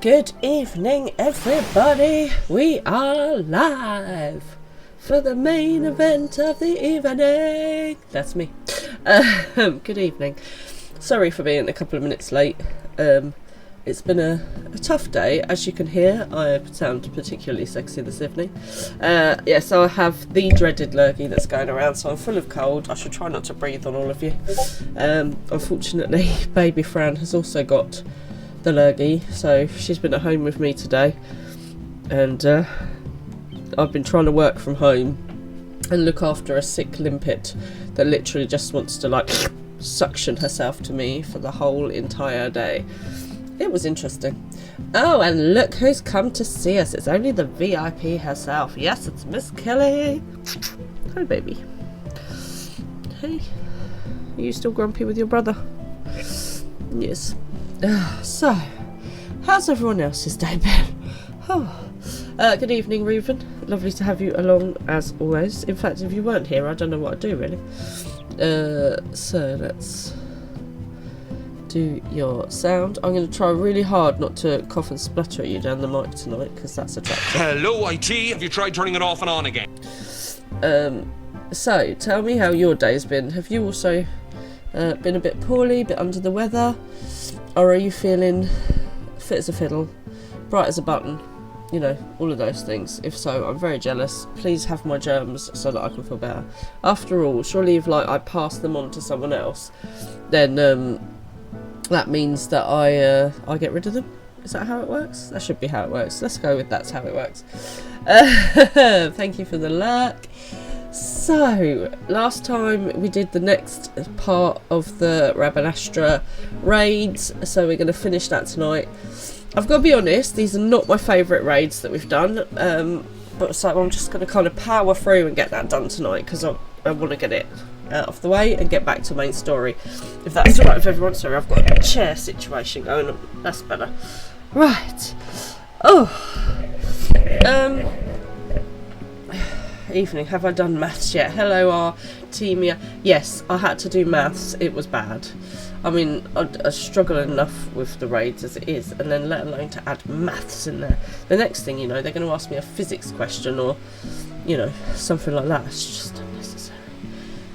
Good evening, everybody. We are live for the main event of the evening. That's me. Good evening. Sorry for being a couple of minutes late. It's been a tough day. As you can hear, I sound particularly sexy this evening. So I have the dreaded lurgy that's going around, so I'm full of cold. I should try not to breathe on all of you. Unfortunately, baby Fran has also got the lurgy, so she's been at home with me today, and I've been trying to work from home and look after a sick limpet that literally just wants to like suction herself to me for the whole entire day. It was interesting. Oh, and look who's come to see us. It's only the VIP herself. Yes, it's Miss Kelly. Hi, baby. Hey, are you still grumpy with your brother? Yes. So, how's everyone else's day been? Good evening, Reuven. Lovely to have you along as always. In fact, if you weren't here, I don't know what I'd do really. So let's do your sound. I'm going to try really hard not to cough and splutter at you down the mic tonight, because that's attractive. Hello, IT. Have you tried turning it off and on again? So tell me how your day's been. Have you also been a bit poorly, a bit under the weather, or are you feeling fit as a fiddle, bright as a button? You know, all of those things. If so, I'm very jealous. Please have my germs so that I can feel better. After all, surely if I pass them on to someone else, then that means that I get rid of them. Is that how it works? That should be how it works. Let's go with that's how it works. Thank you for the lurk. So, last time we did the next part of the Rabanastra raids, so we're going to finish that tonight. I've got to be honest, these are not my favourite raids that we've done, but so I'm just going to kind of power through and get that done tonight, because I want to get it out of the way and get back to main story, if that's alright with everyone. Sorry, I've got a chair situation going on. That's better. Right. Evening. Have I done maths yet? Hello, Artemia. Yes, I had to do maths. It was bad. I mean, I struggle enough with the raids as it is, and then let alone to add maths in there. The next thing you know, they're going to ask me a physics question, or, you know, something like that. It's just unnecessary.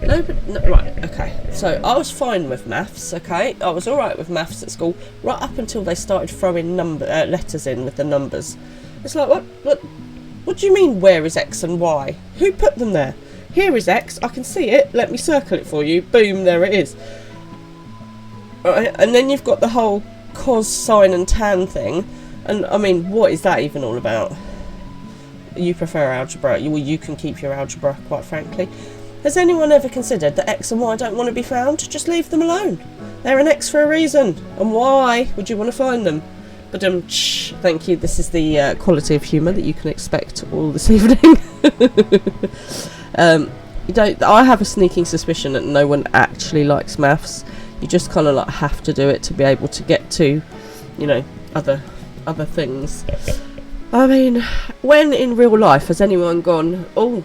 No, right, okay. So, I was fine with maths, okay? I was alright with maths at school, right up until they started throwing letters in with the numbers. It's like, what do you mean, where is X and Y? Who put them there? Here is X, I can see it, let me circle it for you. Boom, there it is. Right, and then you've got the whole cos, sine and tan thing. And, I mean, what is that even all about? You prefer algebra. You can keep your algebra, quite frankly. Has anyone ever considered that X and Y don't want to be found? Just leave them alone. They're an X for a reason. And why would you want to find them? But thank you. This is the quality of humour that you can expect all this evening. I have a sneaking suspicion that no one actually likes maths. You just kind of like have to do it to be able to get to, you know, other things. I mean, when in real life has anyone gone, oh,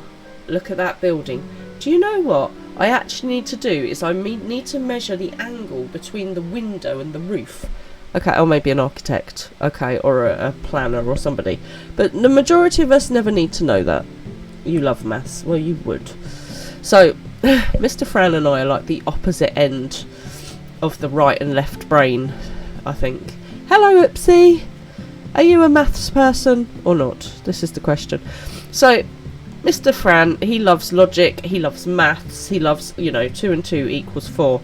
look at that building? Do you know what I actually need to do? Is I need to measure the angle between the window and the roof. Okay, or maybe an architect, okay, or a planner or somebody. But the majority of us never need to know that. You love maths. Well, you would. So, Mr. Fran and I are like the opposite end of the right and left brain, I think. Hello, Oopsie. Are you a maths person or not? This is the question. So, Mr. Fran, he loves logic, he loves maths, he loves, 2 and 2 equals 4.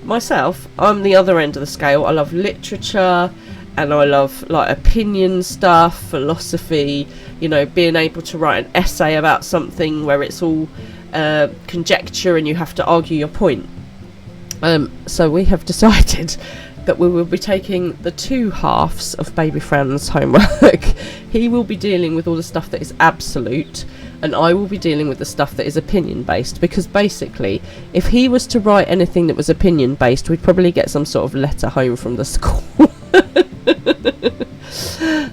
Myself, I'm the other end of the scale. I love literature, and I love like opinion stuff, philosophy, being able to write an essay about something where it's all conjecture and you have to argue your point. So we have decided that we will be taking the two halves of Baby Fran's homework. He will be dealing with all the stuff that is absolute, and I will be dealing with the stuff that is opinion based, because basically if he was to write anything that was opinion based, we'd probably get some sort of letter home from the school.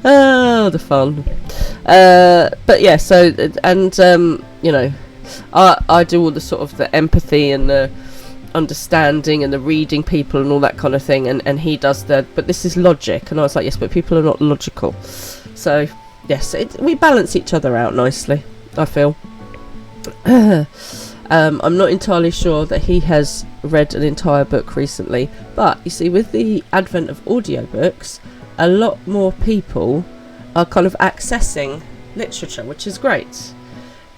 Oh, the fun. But yeah, so, and I do all the sort of the empathy and the understanding and the reading people and all that kind of thing, and he does but this is logic, and I was like, yes, but people are not logical. So yes, we balance each other out nicely, I feel. I'm not entirely sure that he has read an entire book recently, but you see, with the advent of audiobooks, a lot more people are kind of accessing literature, which is great.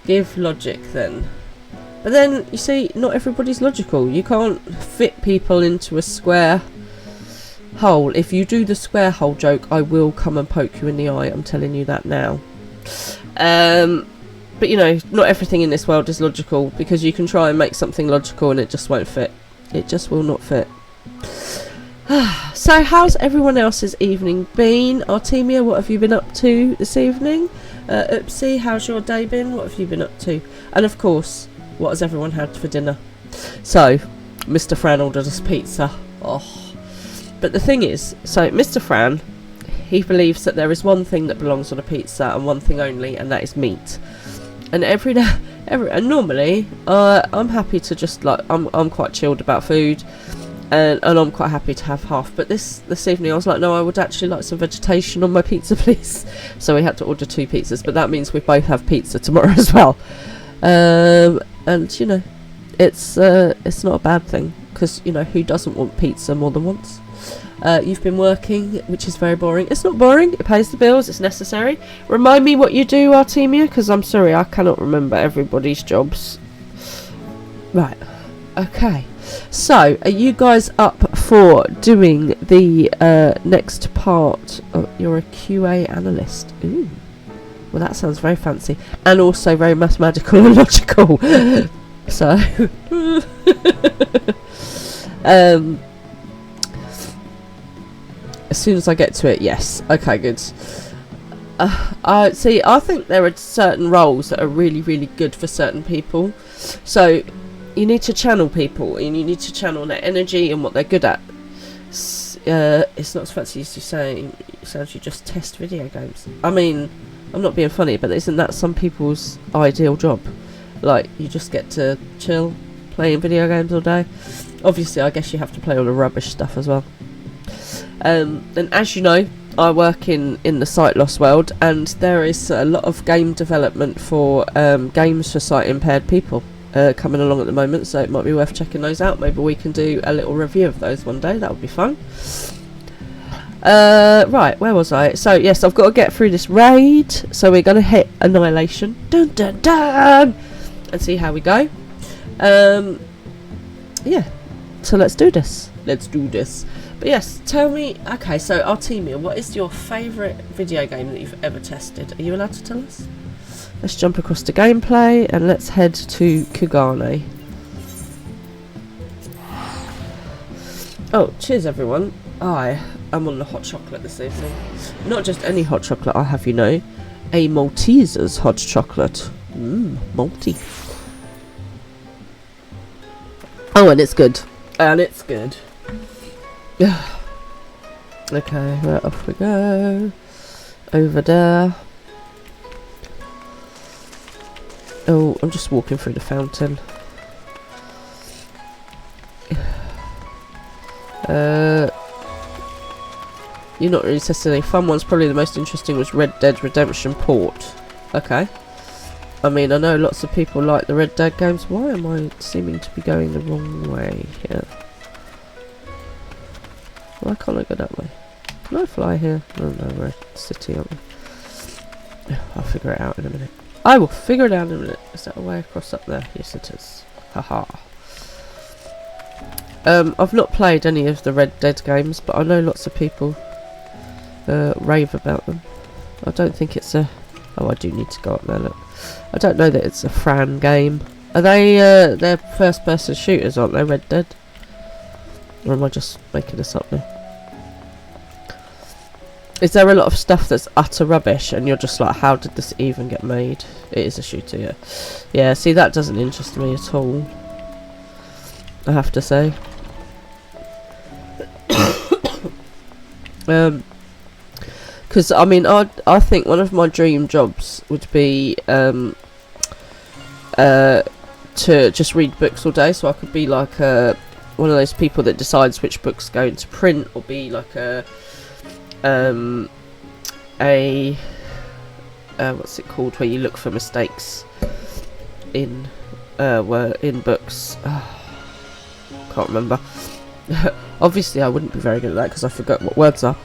Give logic then. But then, you see, not everybody's logical. You can't fit people into a square hole. If you do the square hole joke, I will come and poke you in the eye. I'm telling you that now. But, you know, not everything in this world is logical, because you can try and make something logical and it just won't fit. It just will not fit. So, how's everyone else's evening been? Artemia, what have you been up to this evening? Oopsie, how's your day been? What have you been up to? And, of course, what has everyone had for dinner? So, Mr. Fran ordered us pizza. Oh. But the thing is, so Mr. Fran, he believes that there is one thing that belongs on a pizza and one thing only, and that is meat. And and normally, I'm happy to just like, I'm quite chilled about food, and I'm quite happy to have half. But this evening, I was like, no, I would actually like some vegetation on my pizza, please. So we had to order 2 pizzas, but that means we both have pizza tomorrow as well. And you know, it's not a bad thing, because you know, who doesn't want pizza more than once? You've been working, which is very boring. It's not boring, it pays the bills, it's necessary. Remind me what you do, Artemia, because I'm sorry, I cannot remember everybody's jobs. Right, okay. So, are you guys up for doing the next part? You're a QA analyst. Ooh. Well, that sounds very fancy, and also very mathematical and logical. So, as soon as I get to it, yes. Okay, good. I think there are certain roles that are really, really good for certain people. So, you need to channel people, and you need to channel their energy and what they're good at. It's not as fancy as you saying. It sounds you just test video games. I mean, I'm not being funny, but isn't that some people's ideal job? Like, you just get to chill, playing video games all day. Obviously, I guess you have to play all the rubbish stuff as well. And as you know, I work in the sight loss world, and there is a lot of game development for games for sight impaired people coming along at the moment, so it might be worth checking those out. Maybe we can do a little review of those one day. That would be fun. Right, where was I? So yes, I've got to get through this raid, so we're going to hit Annihilation, dun dun dun, and see how we go. Yeah, so let's do this. But yes, tell me, okay, so Artemia, what is your favourite video game that you've ever tested? Are you allowed to tell us? Let's jump across to gameplay and let's head to Kugane. Oh, cheers everyone. I am on the hot chocolate this evening. Not just any hot chocolate, I have, you know, a Malteser's hot chocolate. Malty. Oh, and it's good. Okay, right, off we go. Over there. Oh, I'm just walking through the fountain. You're not really testing any fun ones. Probably the most interesting was Red Dead Redemption Port. Okay. I mean, I know lots of people like the Red Dead games. Why am I seeming to be going the wrong way here? Why can't I go that way? Can I fly here? Oh no, we're a city, aren't we? I'll figure it out in a minute. I will figure it out in a minute. Is that a way across up there? Yes, it is. Haha. I've not played any of the Red Dead games, but I know lots of people rave about them. I don't think it's a... Oh, I do need to go up there, look. I don't know that it's a Fran game. Are they, they're first-person shooters, aren't they, Red Dead? Or am I just making this up now? Is there a lot of stuff that's utter rubbish and you're just like, how did this even get made? It is a shooter, yeah. Yeah, see, that doesn't interest me at all, I have to say. Because, I mean, I think one of my dream jobs would be to just read books all day, so I could be like one of those people that decides which books go into print, or be like what's it called, where you look for mistakes in books. Can't remember. Obviously I wouldn't be very good at that because I forgot what words are.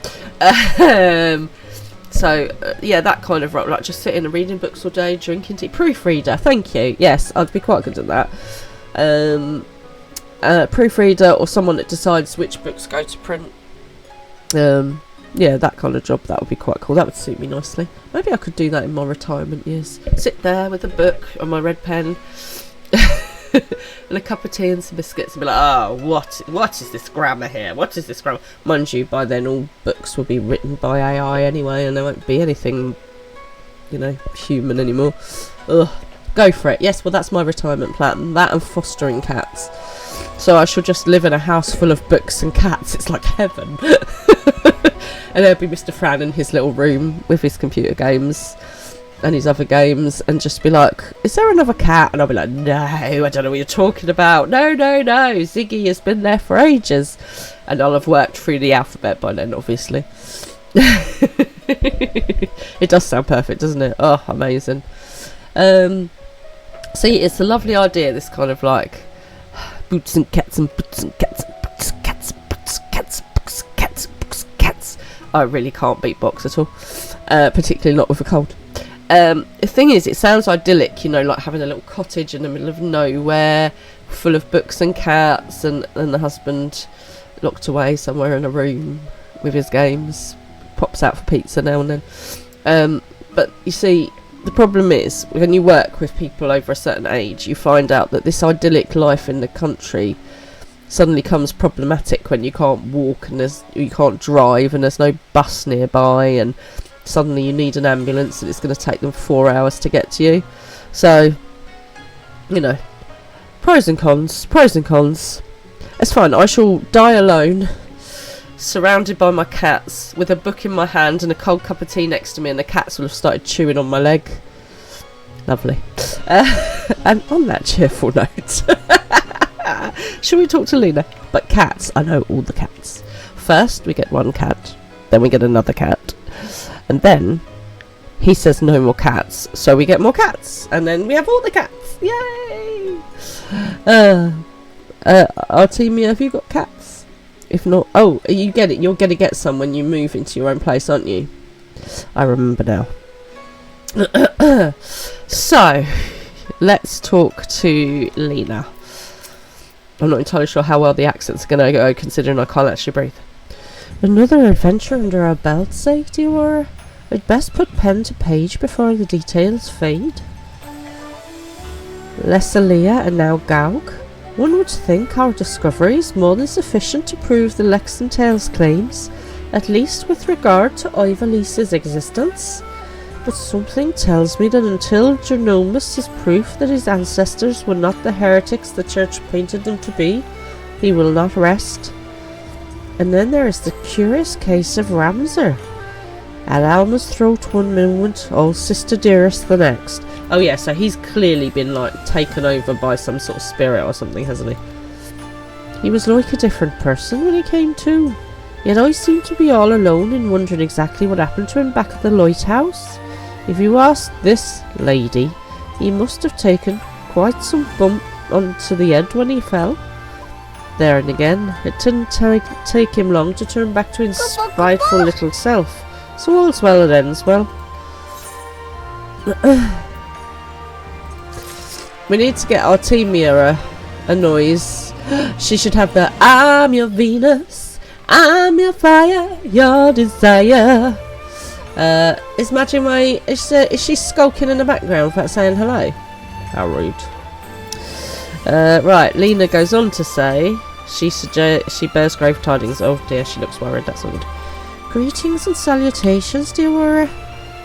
So yeah, that kind of like just sitting and reading books all day, drinking tea. Proofreader, thank you. Yes, I'd be quite good at that. Proofreader, or someone that decides which books go to print. Yeah, that kind of job, that would be quite cool. That would suit me nicely. Maybe I could do that in my retirement years. Sit there with a book and my red pen and a cup of tea and some biscuits and be like, oh, what is this grammar here? What is this grammar? Mind you, by then all books will be written by AI anyway, and there won't be anything, you know, human anymore. Ugh, go for it. Yes, well, that's my retirement plan. That and fostering cats. So I shall just live in a house full of books and cats. It's like heaven. And there'll be Mr. Fran in his little room with his computer games and his other games, and just be like, is there another cat? And I'll be like, no, I don't know what you're talking about. No, Ziggy has been there for ages. And I'll have worked through the alphabet by then, obviously. It does sound perfect, doesn't it? Oh, amazing. See, it's a lovely idea, this kind of like boots and cats and boots and cats and boots, cats, boots, cats, books, cats, books, cats. I really can't beatbox at all, particularly not with a cold. The thing is, it sounds idyllic, you know, like having a little cottage in the middle of nowhere, full of books and cats, and the husband locked away somewhere in a room with his games, pops out for pizza now and then. But you see, the problem is, when you work with people over a certain age, you find out that this idyllic life in the country suddenly comes problematic when you can't walk and you can't drive and there's no bus nearby, and suddenly you need an ambulance and it's going to take them 4 hours to get to you. So, you know, pros and cons. It's fine. I shall die alone, surrounded by my cats, with a book in my hand and a cold cup of tea next to me, and the cats will have started chewing on my leg. Lovely. And on that cheerful note, shall we talk to Lena? But cats, I know all the cats. First we get one cat, then we get another cat, and then he says no more cats, so we get more cats, and then we have all the cats. Yay! Artemia, have you got cats? If not, oh, you get it. You're going to get some when you move into your own place, aren't you? I remember now. So, let's talk to Lena. I'm not entirely sure how well the accent's going to go, considering I can't actually breathe. Another adventure under our belts, eh, dear? I'd best put pen to page before the details fade. Lesalia and now Gaug. One would think our discovery is more than sufficient to prove the Lexentale's claims, at least with regard to Ivalice's existence. But something tells me that until Genomus has proof that his ancestors were not the heretics the Church painted them to be, he will not rest. And then there is the curious case of Ramsar. At Alma's throat one moment, old Sister Dearest the next. Oh yeah, so he's clearly been like taken over by some sort of spirit or something, hasn't he? He was like a different person when he came to. Yet I seem to be all alone in wondering exactly what happened to him back at the lighthouse. If you ask this lady, he must have taken quite some bump onto the head when he fell. There and again, it didn't take him long to turn back to his spiteful little self. So all's well that ends well. We need to get Artemia a noise. She should have the I'm your Venus, I'm your fire, your desire. Is Majimai, is she skulking in the background without saying hello? How rude. Right, Lena goes on to say she bears grave tidings. Oh dear, she looks worried, that's not good. Greetings and salutations, dear Wara.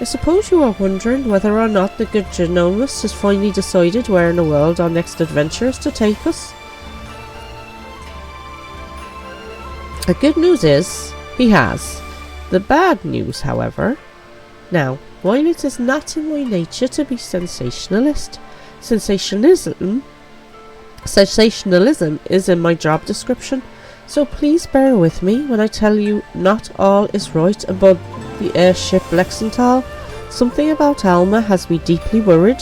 I suppose you are wondering whether or not the good Genomus has finally decided where in the world our next adventure is to take us. The good news is, he has. The bad news, however... Now, while it is not in my nature to be sensationalist, sensationalism Sensationalism is in my job description, so please bear with me when I tell you not all is right about the airship Lexenthal. Something about Alma has me deeply worried.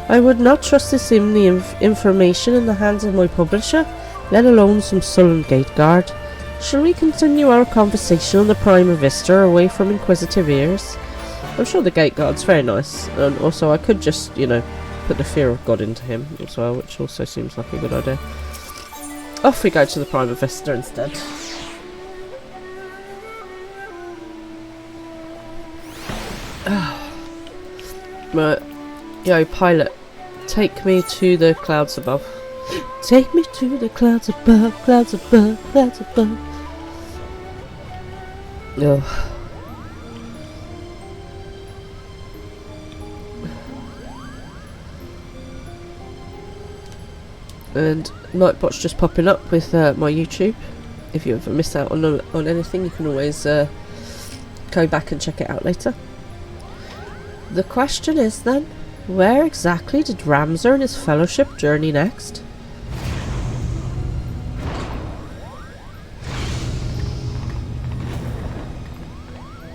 I would not trust this information in the hands of my publisher, let alone some sullen gate guard. Shall we continue our conversation on the Prima Vista away from inquisitive ears? I'm sure the gate guard's very nice, and also I could just, you know, put the fear of God into him as well, which also seems like a good idea. Off we go to the Prima Vista instead. Right, yo pilot, take me to the clouds above. Take me to the clouds above, clouds above, clouds above. Ugh. And Nightbot's just popping up with my YouTube. If you ever miss out on anything, you can always go back and check it out later. The question is then, where exactly did Ramsar and his fellowship journey next?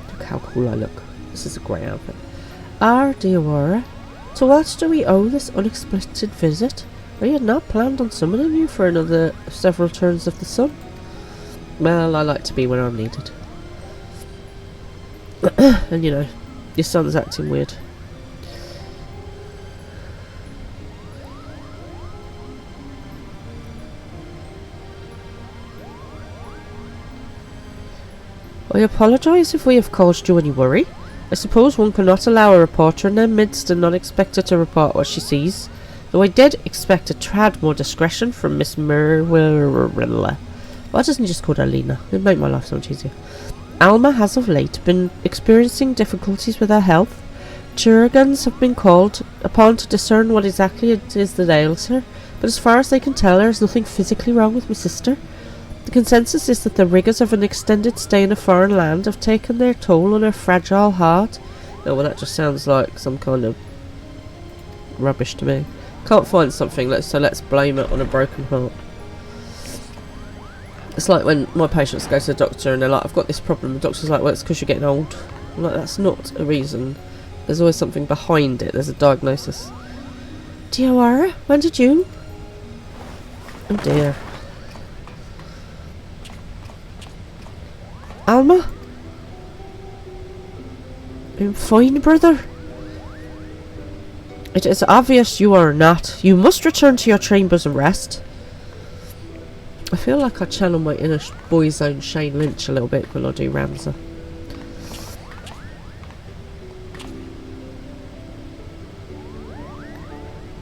Look how cool I look. This is a great outfit. Diawara, to what do we owe this unexpected visit? We had not planned on summoning you for another several turns of the sun. Well, I like to be where I'm needed. And you know, your son's acting weird. I apologise if we have caused you any worry. I suppose one cannot allow a reporter in their midst and not expect her to report what she sees. Though I did expect a tad more discretion from Miss Merwilla. Why doesn't he just call her Lena? It'd make my life so much easier. Alma has of late been experiencing difficulties with her health. Chirurgeons have been called upon to discern what exactly it is that ails her, but as far as they can tell, there is nothing physically wrong with my sister. The consensus is that the rigours of an extended stay in a foreign land have taken their toll on her fragile heart. Oh, well, that just sounds like some kind of rubbish to me. Can't find something, so let's blame it on a broken heart. It's like when my patients go to the doctor and they're like, I've got this problem. The doctor's like, well, it's because you're getting old. I'm like, that's not a reason. There's always something behind it. There's a diagnosis. Diawara, when did you? Oh dear. Alma? I'm fine, brother. It is obvious you are not. You must return to your chambers and rest. I feel like I channel my inner boy's own Shane Lynch a little bit when I do Ramsar.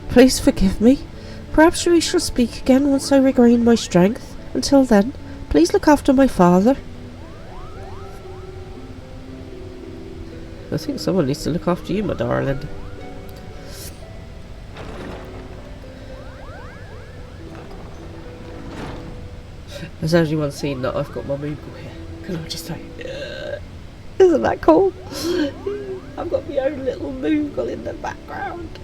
Please forgive me. Perhaps we shall speak again once I regain my strength. Until then, please look after my father. I think someone needs to look after you, my darling. Has anyone seen that I've got my Moogle here? Can I just say, isn't that cool? I've got my own little Moogle in the background.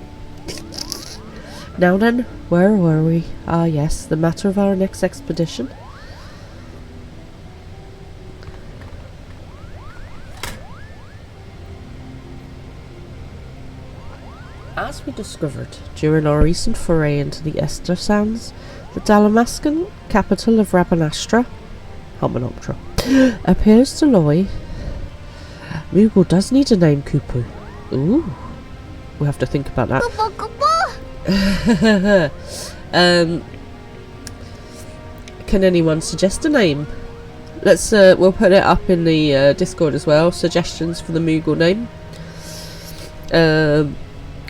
Now then, where were we? Ah yes, the matter of our next expedition. As we discovered during our recent foray into the Ester Sands, the Dalamascan capital of Rabanastra, Hominoptera, appears to lie. Moogle does need a name, Kupu. Ooh, we'll have to think about that. Can anyone suggest a name? Let's we'll put it up in the Discord as well. Suggestions for the Moogle name.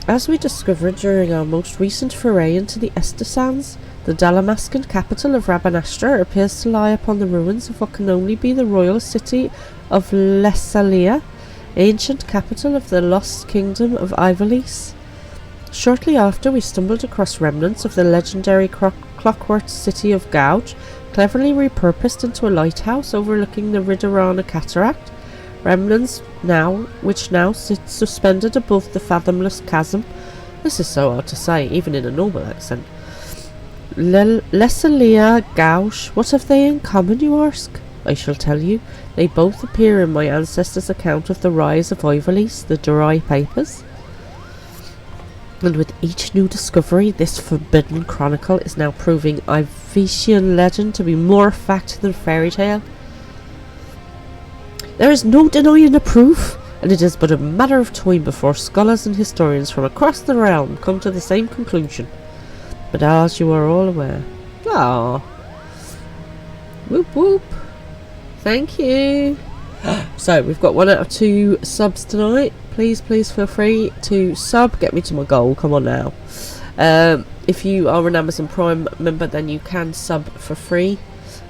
As we discovered during our most recent foray into the Ester Sands, the Dalamascan capital of Rabanastra appears to lie upon the ruins of what can only be the royal city of Lessalia, ancient capital of the lost kingdom of Ivalice. Shortly after, we stumbled across remnants of the legendary clockwork city of Gouge, cleverly repurposed into a lighthouse overlooking the Ridorana Cataract. Remnants which now sit suspended above the fathomless chasm, This is so hard to say, even in a normal accent. Lesalia Gauche, what have they in common, you ask? I shall tell you. They both appear in my ancestors' account of the rise of Ivalice, the Durai Papers. And with each new discovery, this forbidden chronicle is now proving Ivesian legend to be more fact than fairy tale. There is no denying the proof, and it is but a matter of time before scholars and historians from across the realm come to the same conclusion. But as you are all aware... Ah, whoop whoop. Thank you. So, we've got 1 out of 2 subs tonight. Please feel free to sub. Get me to my goal. Come on now. If you are an Amazon Prime member, then you can sub for free.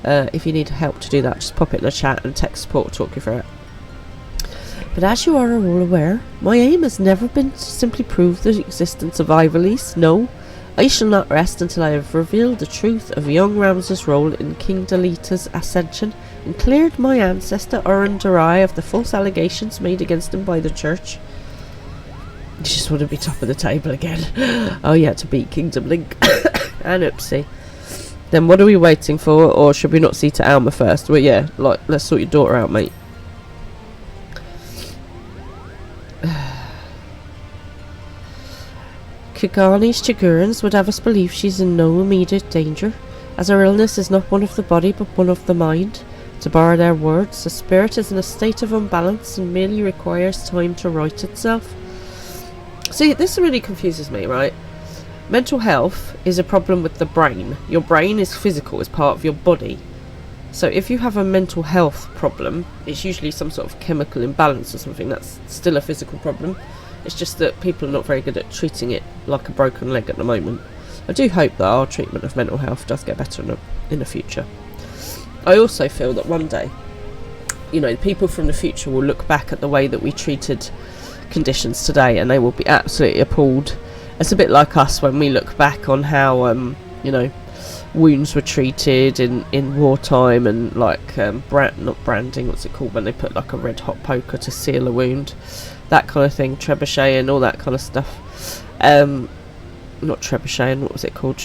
If you need help to do that, just pop it in the chat and text support will talk you through it. But as you are all aware, my aim has never been to simply prove the existence of Ivalice. No, I shall not rest until I have revealed the truth of young Rams's role in King Dalita's ascension and cleared my ancestor Uran Durai of the false allegations made against him by the church. You just want to be top of the table again. Oh yeah, to beat Kingdom Link. And oopsie. Then what are we waiting for? Or should we not see to Alma first? Well yeah, like, let's sort your daughter out, mate. Kigani's Chigurans would have us believe she's in no immediate danger, as her illness is not one of the body but one of the mind. To borrow their words, the spirit is in a state of unbalance and merely requires time to right itself. See, this really confuses me, right? Mental health is a problem with the brain. Your brain is physical, it's part of your body. So if you have a mental health problem, it's usually some sort of chemical imbalance or something. That's still a physical problem. It's just that people are not very good at treating it like a broken leg at the moment. I do hope that our treatment of mental health does get better in the future. I also feel that one day, you know, people from the future will look back at the way that we treated conditions today and they will be absolutely appalled. It's a bit like us when we look back on how, you know, wounds were treated in wartime and like, not branding, what's it called, when they put like a red hot poker to seal a wound. That kind of thing, trebuchet and all that kind of stuff. Not trebuchet, what was it called?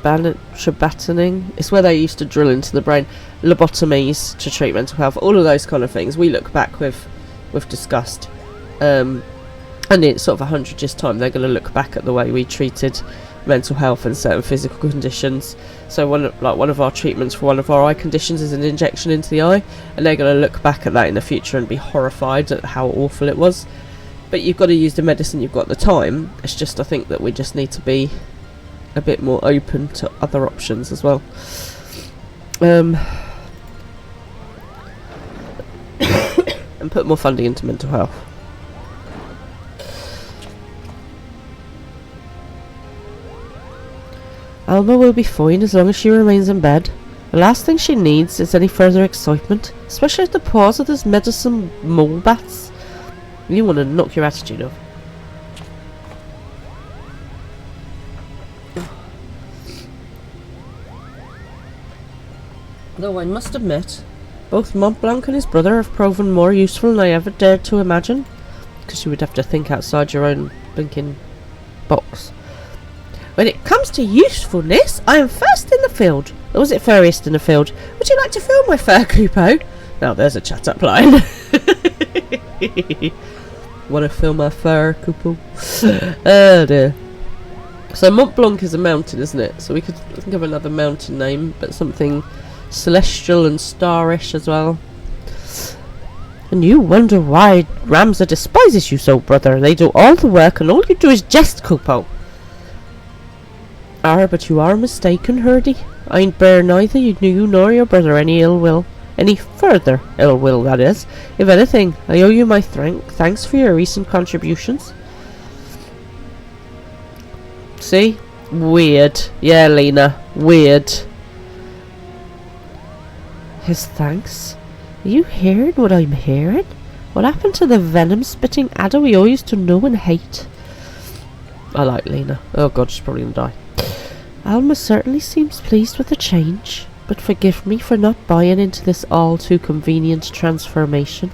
Trebataning. It's where they used to drill into the brain. Lobotomies to treat mental health. All of those kind of things we look back with disgust. And in sort of 100 years time they're going to look back at the way we treated mental health and certain physical conditions. So one of our treatments for one of our eye conditions is an injection into the eye, and they're going to look back at that in the future and be horrified at how awful it was. But you've got to use the medicine you've got at the time. It's just, I think that we just need to be a bit more open to other options as well. And put more funding into mental health. Alma will be fine as long as she remains in bed. The last thing she needs is any further excitement, especially at the pause of those medicine mole bats. You want to knock your attitude off. Though I must admit, both Mont Blanc and his brother have proven more useful than I ever dared to imagine. Because you would have to think outside your own blinking box. When it comes to usefulness, I am first in the field. Or was it furriest in the field? Would you like to film my fur, Kupo? Now there's a chat up line. Want to film my fur, Kupo? Oh dear. So Mont Blanc is a mountain, isn't it? So we could think of another mountain name, but something celestial and starish as well. And you wonder why Ramza despises you so, brother. They do all the work and all you do is jest, Kupo. Ah, but you are mistaken, Herdy. I ain't bear neither you nor your brother any ill will. Any further ill will, that is. If anything, I owe you my thanks for your recent contributions. See? Weird. Yeah, Lena. Weird. His thanks? Are you hearing what I'm hearing? What happened to the venom-spitting adder we all used to know and hate? I like Lena. Oh god, she's probably gonna die. Alma certainly seems pleased with the change, but forgive me for not buying into this all too convenient transformation.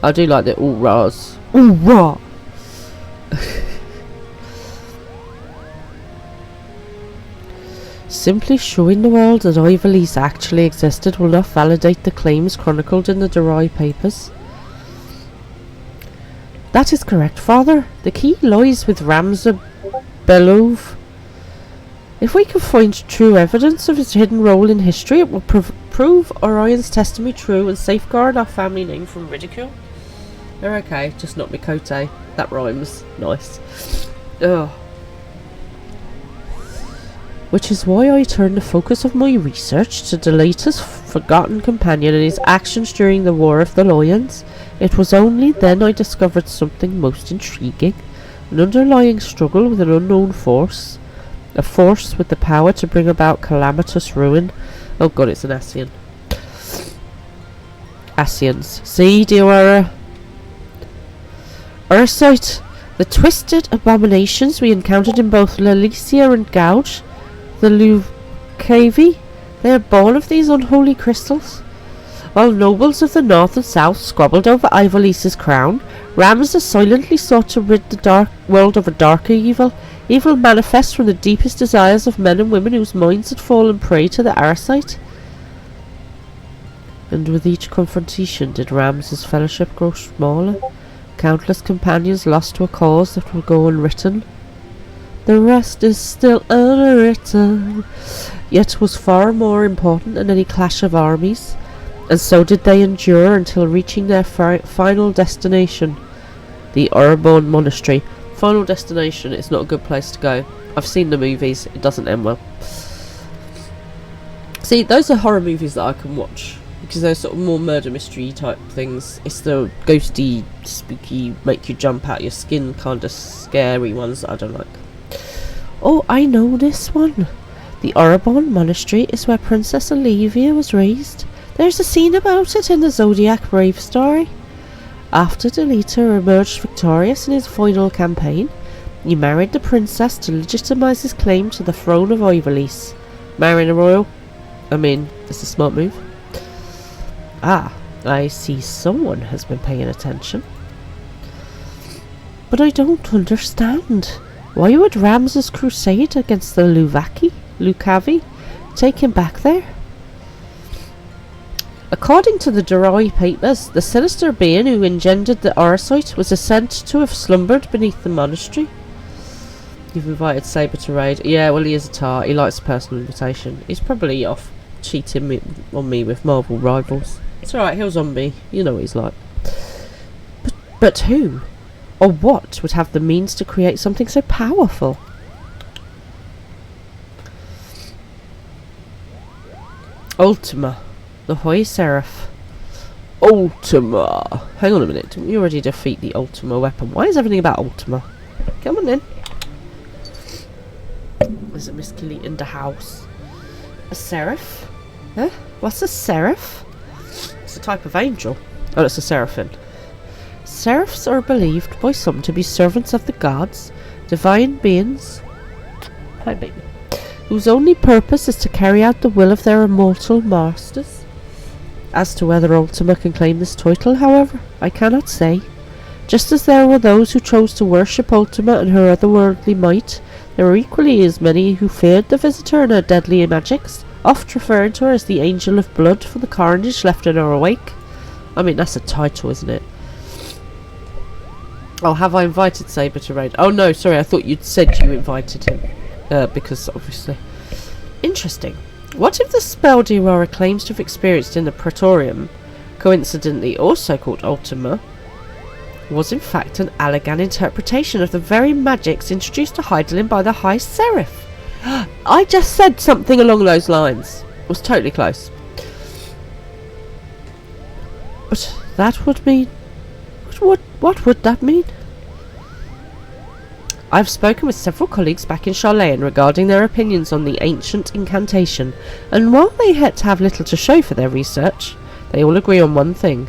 I do like the all-rahs. All-rah! Simply showing the world that Ivalice actually existed will not validate the claims chronicled in the Durai papers. That is correct, Father. The key lies with Ramza Belov. If we can find true evidence of his hidden role in history, it will prove Orion's testimony true and safeguard our family name from ridicule. They're okay, just not Mikote. That rhymes. Nice. Ugh. Which is why I turned the focus of my research to the latest forgotten companion and his actions during the War of the Lions. It was only then I discovered something most intriguing. An underlying struggle with an unknown force. A force with the power to bring about calamitous ruin. Oh god, it's an Ascian. Ascians. See, Diawara? Ursite, the twisted abominations we encountered in both Lalicia and Gouge, the Lucavi, they are born of these unholy crystals. While nobles of the north and south squabbled over Ivalice's crown, Ramza silently sought to rid the dark world of a darker evil, evil manifest from the deepest desires of men and women whose minds had fallen prey to the Arasite. And with each confrontation did Ramza's fellowship grow smaller, countless companions lost to a cause that will go unwritten. The rest is still unwritten, yet was far more important than any clash of armies, and so did they endure until reaching their final destination, the Urban Monastery. Final destination is not a good place to go. I've seen the movies, it doesn't end well. See, those are horror movies that I can watch, because they're sort of more murder mystery type things. It's the ghosty, spooky, make you jump out your skin kind of scary ones that I don't like. Oh, I know this one. The Urban Monastery is where Princess Olivia was raised. There's a scene about it in the Zodiac Brave story. After Deleter emerged victorious in his final campaign, he married the princess to legitimize his claim to the throne of Ivalice. Marrying a royal? I mean, it's a smart move. Ah, I see someone has been paying attention. But I don't understand. Why would Ramza's crusade against the Lucavi take him back there? According to the Durai papers, the sinister being who engendered the Arasite was said to have slumbered beneath the monastery. You've invited Saber to raid. Yeah, well, he is a tar. He likes a personal invitation. He's probably off cheating on me with Marvel rivals. It's alright, he'll zombie. You know what he's like. But who? Or what would have the means to create something so powerful? Ultima, the High Seraph. Ultima. Hang on a minute, didn't you already defeat the Ultima weapon? Why is everything about Ultima? Come on then. There's a Miss Killy in the house. A seraph? Huh? What's a seraph? It's a type of angel. Oh, it's a seraphim. Seraphs are believed by some to be servants of the gods, divine beings, hi baby, whose only purpose is to carry out the will of their immortal masters. As to whether Ultima can claim this title, however, I cannot say. Just as there were those who chose to worship Ultima and her otherworldly might, there were equally as many who feared the visitor and her deadly magics, oft referring to her as the Angel of Blood for the carnage left in her wake. I mean, that's a title, isn't it? Oh, have I invited Saber to raid? Oh no, sorry, I thought you'd said you invited him. Because obviously. Interesting. What if the spell Diawara claims to have experienced in the Praetorium, coincidentally also called Ultima, was in fact an Allagan interpretation of the very magics introduced to Hydaelyn by the High Seraph? I just said something along those lines. It was totally close. But that would mean... What would that mean? I've spoken with several colleagues back in Charlayan regarding their opinions on the ancient incantation, and while they had to have little to show for their research, they all agree on one thing.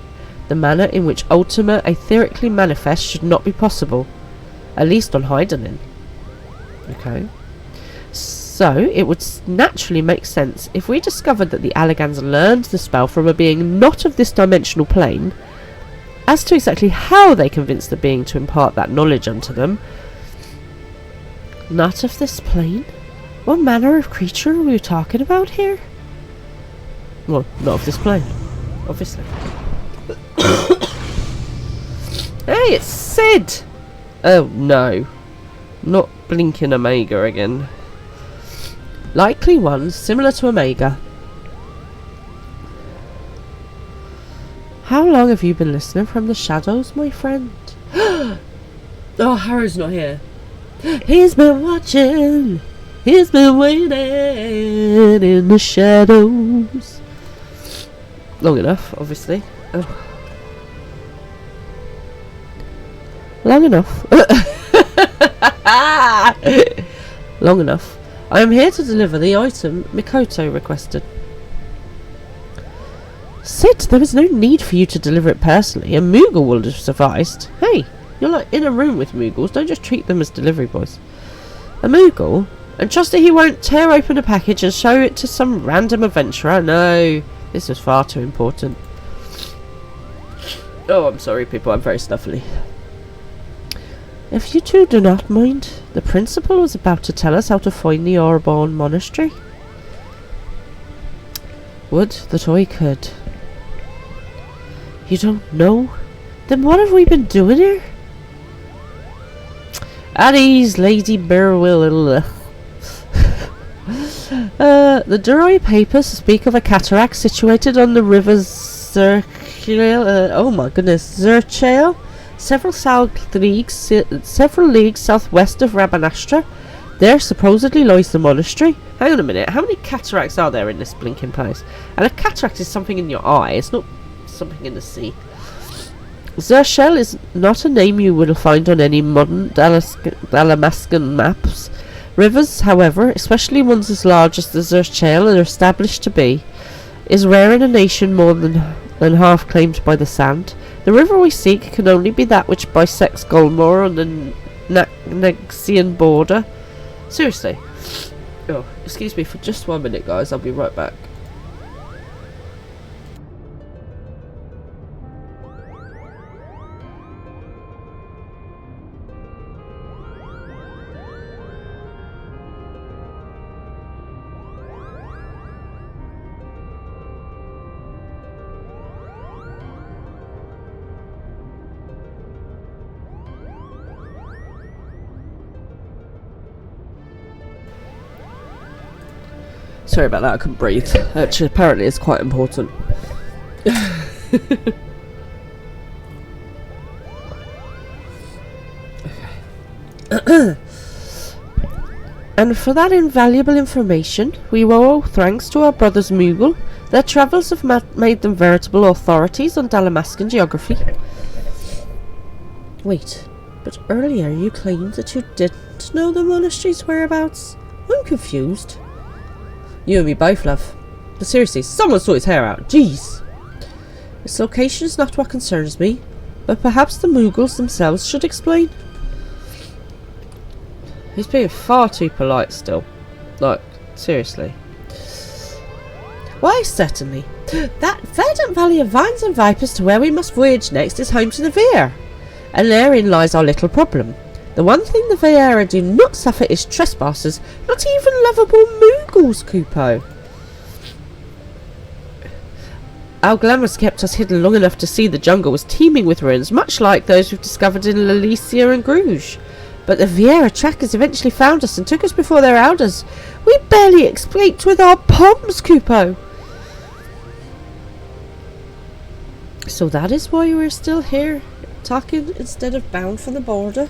The manner in which Ultima etherically manifests should not be possible, at least on Hydaelyn. Okay. So, it would naturally make sense if we discovered that the Allagans learned the spell from a being not of this dimensional plane, As to exactly how they convinced the being to impart that knowledge unto them, not of this plane? What manner of creature are we talking about here? Well, not of this plane, obviously. Hey, it's Sid! Oh, no. Not blinking Omega again. Likely ones similar to Omega. How long have you been listening from the shadows, my friend? Oh, Harrow's not here. He's been watching. He's been waiting in the shadows. Long enough, obviously. Oh. Long enough. Long enough. I am here to deliver the item Mikoto requested. Sid, there was no need for you to deliver it personally. A Moogle would have sufficed. Hey, you're like in a room with Moogles. Don't just treat them as delivery boys. A Moogle? And trust that he won't tear open a package and show it to some random adventurer. No, this was far too important. Oh, I'm sorry, people. I'm very snuffly. If you two do not mind, the principal was about to tell us how to find the Orborn Monastery. Would that I could. You don't know? Then what have we been doing here? At ease, Lady Burwill. The Duroi papers speak of a cataract situated on the river Zerchael. Oh my goodness, Zerchael. Several leagues southwest of Rabanastra. There supposedly lies the monastery. Hang on a minute, how many cataracts are there in this blinking place? And a cataract is something in your eye, it's not something in the sea. Zerchael is not a name you will find on any modern Dalamascan maps. Rivers, however, especially ones as large as the Zerchael are established to be, is rare in a nation more than half claimed by the sand. The river we seek can only be that which bisects Golmore on the Nexian border. Seriously. Oh, excuse me for just 1 minute, guys. I'll be right back. Sorry about that, I couldn't breathe. Actually, apparently it's quite important. And for that invaluable information, we owe thanks to our brothers Moogle. Their travels have made them veritable authorities on Dalamascan geography. Wait, but earlier you claimed that you didn't know the monastery's whereabouts? I'm confused. You and me both, love. But seriously, someone sort his hair out. Jeez. Its location is not what concerns me, but perhaps the Moogles themselves should explain. He's being far too polite still. Like, seriously. Why, certainly. That verdant valley of vines and vipers to where we must voyage next is home to the Veer. And therein lies our little problem. The one thing the Veera do not suffer is trespassers, not even lovable Moogles, Kupo. Our glamours kept us hidden long enough to see the jungle was teeming with ruins, much like those we've discovered in Lalicia and Bruges. But the Veera trackers eventually found us and took us before their elders. We barely escaped with our palms, Kupo. So that is why we're still here, talking instead of bound for the border.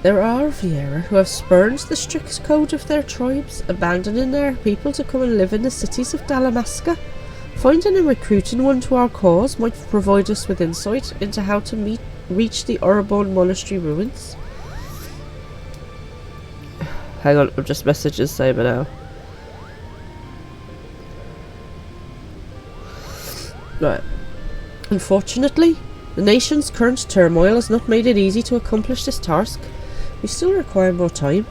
There are Veera who have spurned the strict code of their tribes, abandoning their people to come and live in the cities of Dalamasca. Finding and recruiting one to our cause might provide us with insight into how to reach the Orborn Monastery ruins. Hang on, I've just messaged Saber now. Right. Unfortunately, the nation's current turmoil has not made it easy to accomplish this task. We still require more time.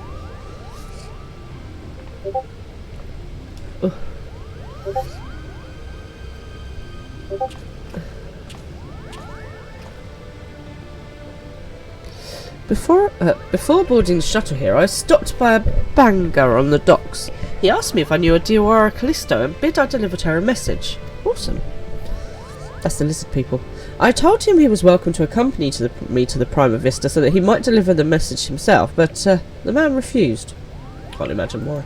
Before boarding the shuttle here, I was stopped by a banger on the docks. He asked me if I knew a Diora Callisto and bid I delivered her a message. Awesome. That's the lizard people. I told him he was welcome to accompany me to the Prima Vista so that he might deliver the message himself, but the man refused. Can't imagine why.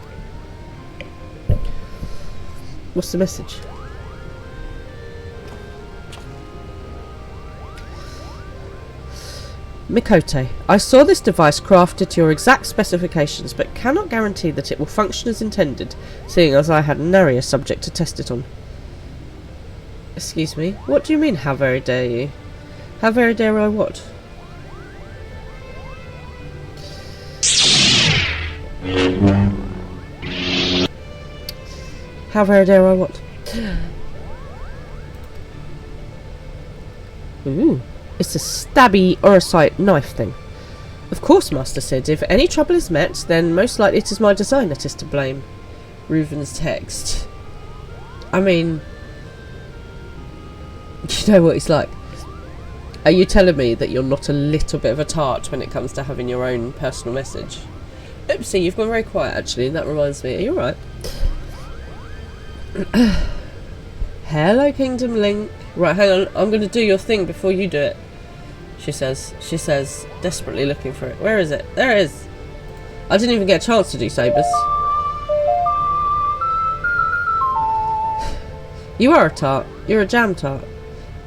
What's the message? Mikote, I saw this device crafted to your exact specifications, but cannot guarantee that it will function as intended, seeing as I had nary a subject to test it on. Excuse me? What do you mean, how very dare you? How very dare I what? How very dare I what? Ooh. It's a stabby Orosite knife thing. Of course, Master Sid. If any trouble is met, then most likely it is my design that is to blame. Reuven's text. I mean, you know what he's like. Are you telling me that you're not a little bit of a tart when it comes to having your own personal message? Oopsie, you've gone very quiet actually, and that reminds me. Are you alright? Hello, Kingdom Link. Right, hang on. I'm going to do your thing before you do it. She says, desperately looking for it. Where is it? There it is. I didn't even get a chance to do Sabers. You are a tart. You're a jam tart.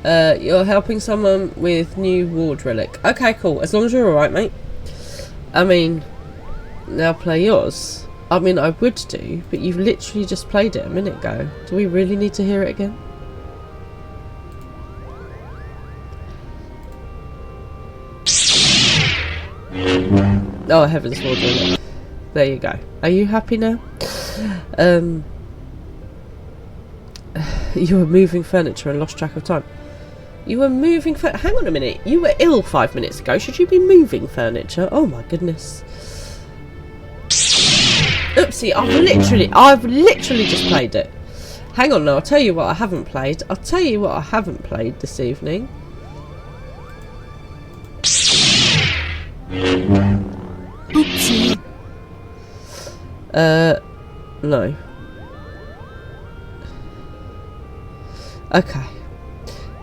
You're helping someone with new ward relic. Okay, cool. As long as you're alright, mate. I mean, now play yours. I mean, I would do, but you've literally just played it a minute ago. Do we really need to hear it again? Oh, heavens, ward relic. There you go. Are you happy now? You were moving furniture and lost track of time. You were moving hang on a minute. You were ill 5 minutes ago. Should you be moving furniture? Oh my goodness. Oopsie, I've literally just played it. Hang on now, I'll tell you what I haven't played. I'll tell you what I haven't played this evening. Oopsie. No. Okay.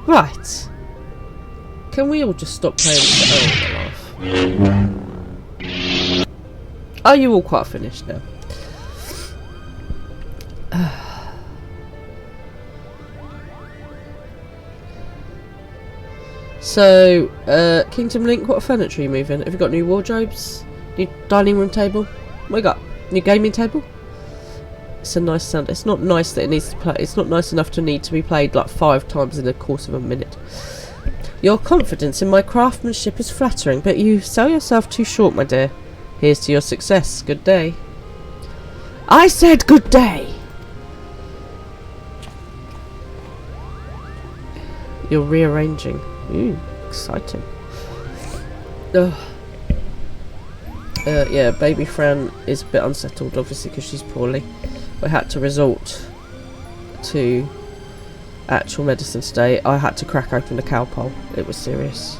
Right. Can we all just stop playing this? Are you all quite finished now? So, Kingdom Link, what furniture are you moving? Have you got new wardrobes? New dining room table? What you got? New gaming table? It's a nice sound. It's not nice that it needs to play. It's not nice enough to need to be played like 5 times in the course of a minute. Your confidence in my craftsmanship is flattering, but you sell yourself too short, my dear. Here's to your success. Good day. I said good day! You're rearranging. Ooh, exciting. Ugh. Yeah, baby Fran is a bit unsettled, obviously, because she's poorly. We had to resort to actual medicine today. I had to crack open the cowpole. It was serious.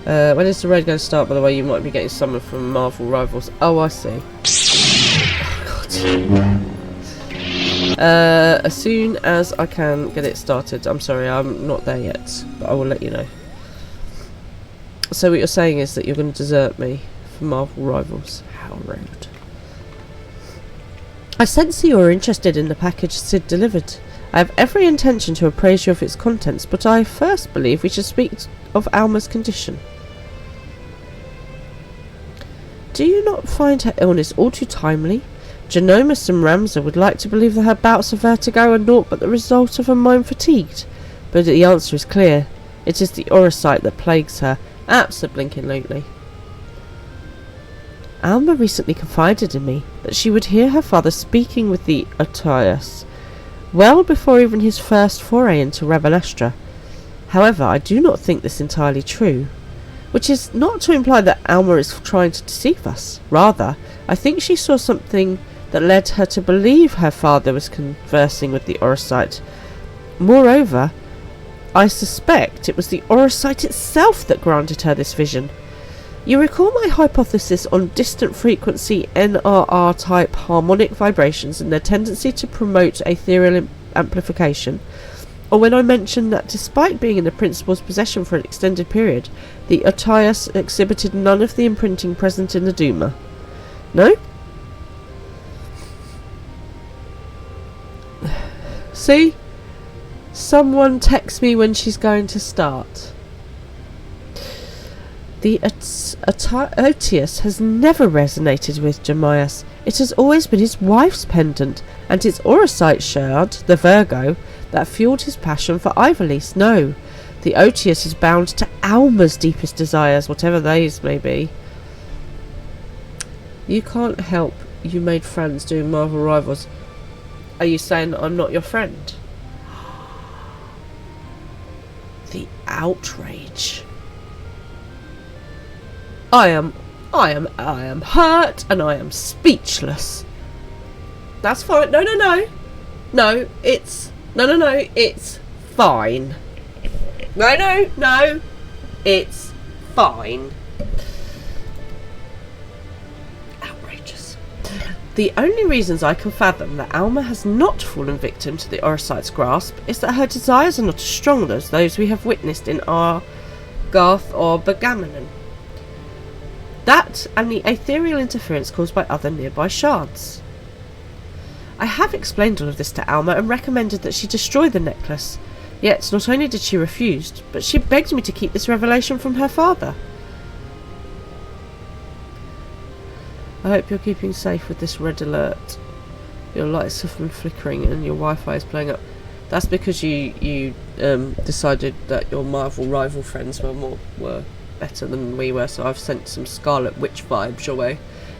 When is the raid going to start, by the way? You might be getting summoned from Marvel Rivals. Oh, I see. Oh, God. As soon as I can get it started. I'm sorry, I'm not there yet, but I will let you know. So what you're saying is that you're going to desert me for Marvel Rivals. How rude. I sense you are interested in the package Sid delivered. I have every intention to appraise you of its contents, but I first believe we should speak of Alma's condition. Do you not find her illness all too timely? Genomus and Ramza would like to believe that her bouts of vertigo are naught but the result of a mind fatigued. But the answer is clear. It is the Orosite that plagues her. Abso-blinkingly. Alma recently confided in me that she would hear her father speaking with the Otias, well before even his first foray into Rabanastra. However, I do not think this entirely true, which is not to imply that Alma is trying to deceive us. Rather, I think she saw something that led her to believe her father was conversing with the Orosite. Moreover, I suspect it was the Orosite itself that granted her this vision. You recall my hypothesis on distant frequency NRR type harmonic vibrations and their tendency to promote ethereal amplification, or when I mentioned that despite being in the principal's possession for an extended period, the Otius exhibited none of the imprinting present in the Duma? No? See? Someone texts me when she's going to start. The Otius has never resonated with Jamias. It has always been his wife's pendant, and his Orosite shard, the Virgo, that fueled his passion for Ivolise. No, the Otius is bound to Alma's deepest desires, whatever those may be. You can't help you made friends doing Marvel Rivals. Are you saying that I'm not your friend? The outrage. I am hurt and I am speechless. That's fine. No, it's fine. No, it's fine. Outrageous. The only reasons I can fathom that Alma has not fallen victim to the Orosite's grasp is that her desires are not as strong as those we have witnessed in Garth or Bergamanon. That and the ethereal interference caused by other nearby shards. I have explained all of this to Alma and recommended that she destroy the necklace. Yet, not only did she refuse, but she begged me to keep this revelation from her father. I hope you're keeping safe with this red alert. Your lights have been flickering and your Wi-Fi is playing up. That's because you decided that your Marvel rival friends were better than we were, so I've sent some Scarlet Witch vibes your way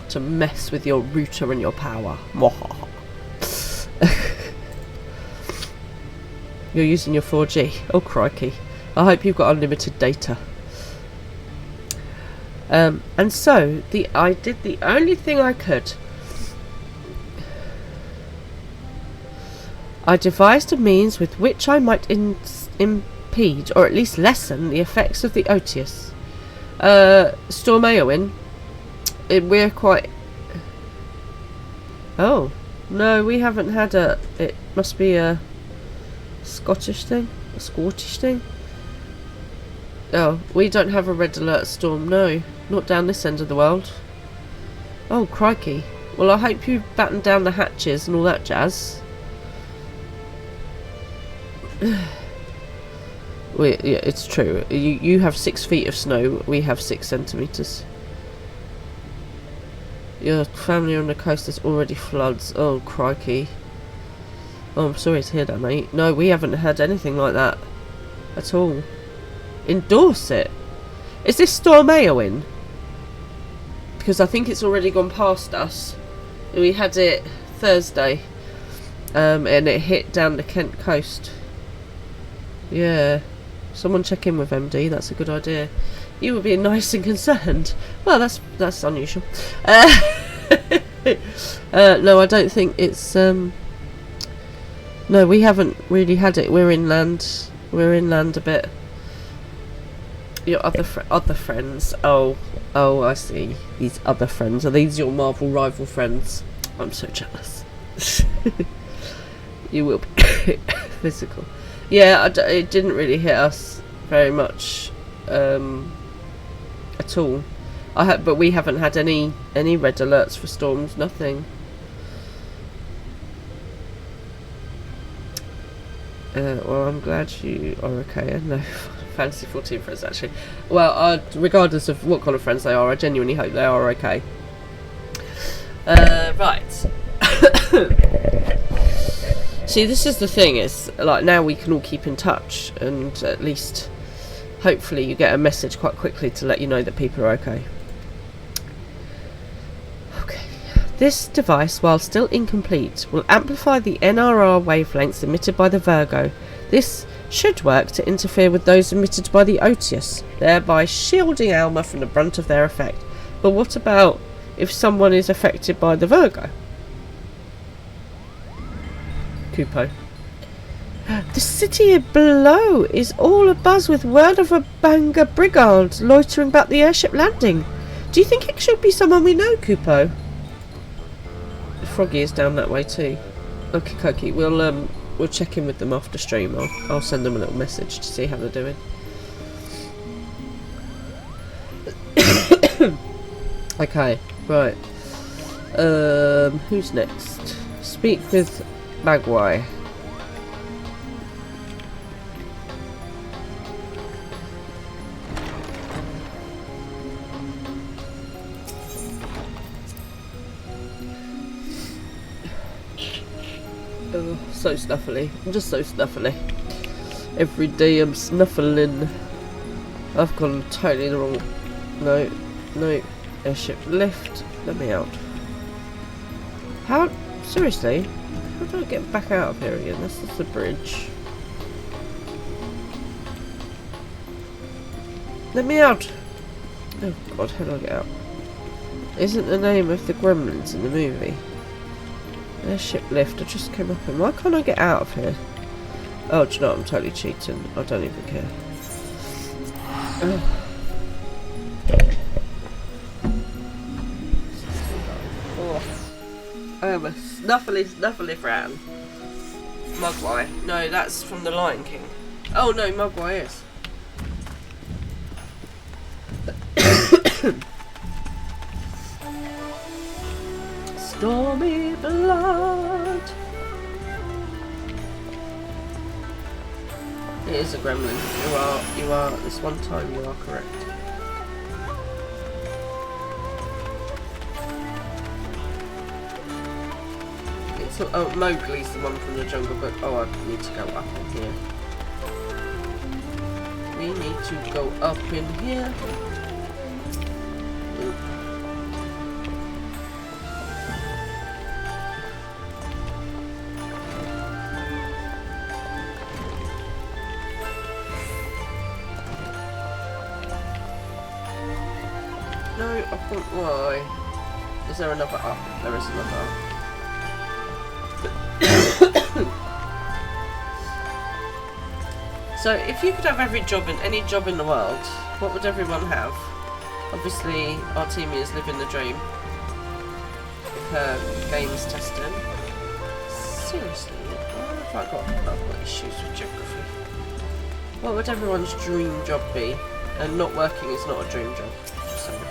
to mess with your router and your power. You're using your 4G. Oh crikey. I hope you've got unlimited data. And so I did the only thing I could. I devised a means with which I might impede or at least lessen the effects of the Otius. Storm Eowyn, we're quite... Oh, no, we haven't had a... It must be a Scottish thing? A Scottish thing? Oh, we don't have a red alert storm, no. Not down this end of the world. Oh, crikey. Well, I hope you batten down the hatches and all that jazz. Yeah, it's true. You have 6 feet of snow. We have 6 centimeters. Your family on the coast is already floods. Oh crikey. Oh, I'm sorry to hear that, mate. No, we haven't had anything like that at all. In Dorset. Is this Storm Eowyn? Because I think it's already gone past us. We had it Thursday, and it hit down the Kent coast. Yeah. Someone check in with MD, that's a good idea. You were being nice and concerned. Well, that's unusual. No, I don't think it's... No, we haven't really had it. We're inland. We're inland a bit. Your other friends. Oh, I see. These other friends. Are these your Marvel rival friends? I'm so jealous. You will be physical. Yeah, it didn't really hit us very much at all. But we haven't had any red alerts for storms. Nothing. Well, I'm glad you are okay. No, Fantasy 14 friends actually. Well, regardless of what kind of friends they are, I genuinely hope they are okay. Right. See, this is the thing, is like now we can all keep in touch and at least hopefully you get a message quite quickly to let you know that people are okay. Okay. This device, while still incomplete, will amplify the NRR wavelengths emitted by the Virgo. This should work to interfere with those emitted by the Otius, thereby shielding Alma from the brunt of their effect. But what about if someone is affected by the Virgo? Kupo. The city below is all abuzz with word of a Banga brigand loitering about the airship landing. Do you think it should be someone we know, Kupo? Froggy is down that way too. Okay, Koki, we'll check in with them after stream. I'll send them a little message to see how they're doing. Okay, right. Who's next? Speak with Magwai. Oh, so snuffly. I'm just so snuffly. Every day I'm snuffling. I've gone totally the wrong... No, no. Airship lift. Let me out. How? Seriously? How do I get back out of here again? This is the bridge. Let me out! Oh god, how do I get out? Isn't the name of the gremlins in the movie? Airship lift, I just came up in. Why can't I get out of here? Oh, do you know what? I'm totally cheating. I don't even care. Oh. I am a snuffly Fran. Mugwai. No, that's from the Lion King. Oh no, Mugwai is. Stormy blood. It is a gremlin. You are. This one time you are correct. It's Mowgli's the one from the Jungle Book. Oh, I need to go up in here. We need to go up in here. Oop. No, I can't. Why? Is there another up? There is another up. So, if you could have any job in the world, what would everyone have? Obviously, Artemia's living the dream. With her games testing. Seriously, why have I've got issues with geography? What would everyone's dream job be? And not working is not a dream job. Just saying.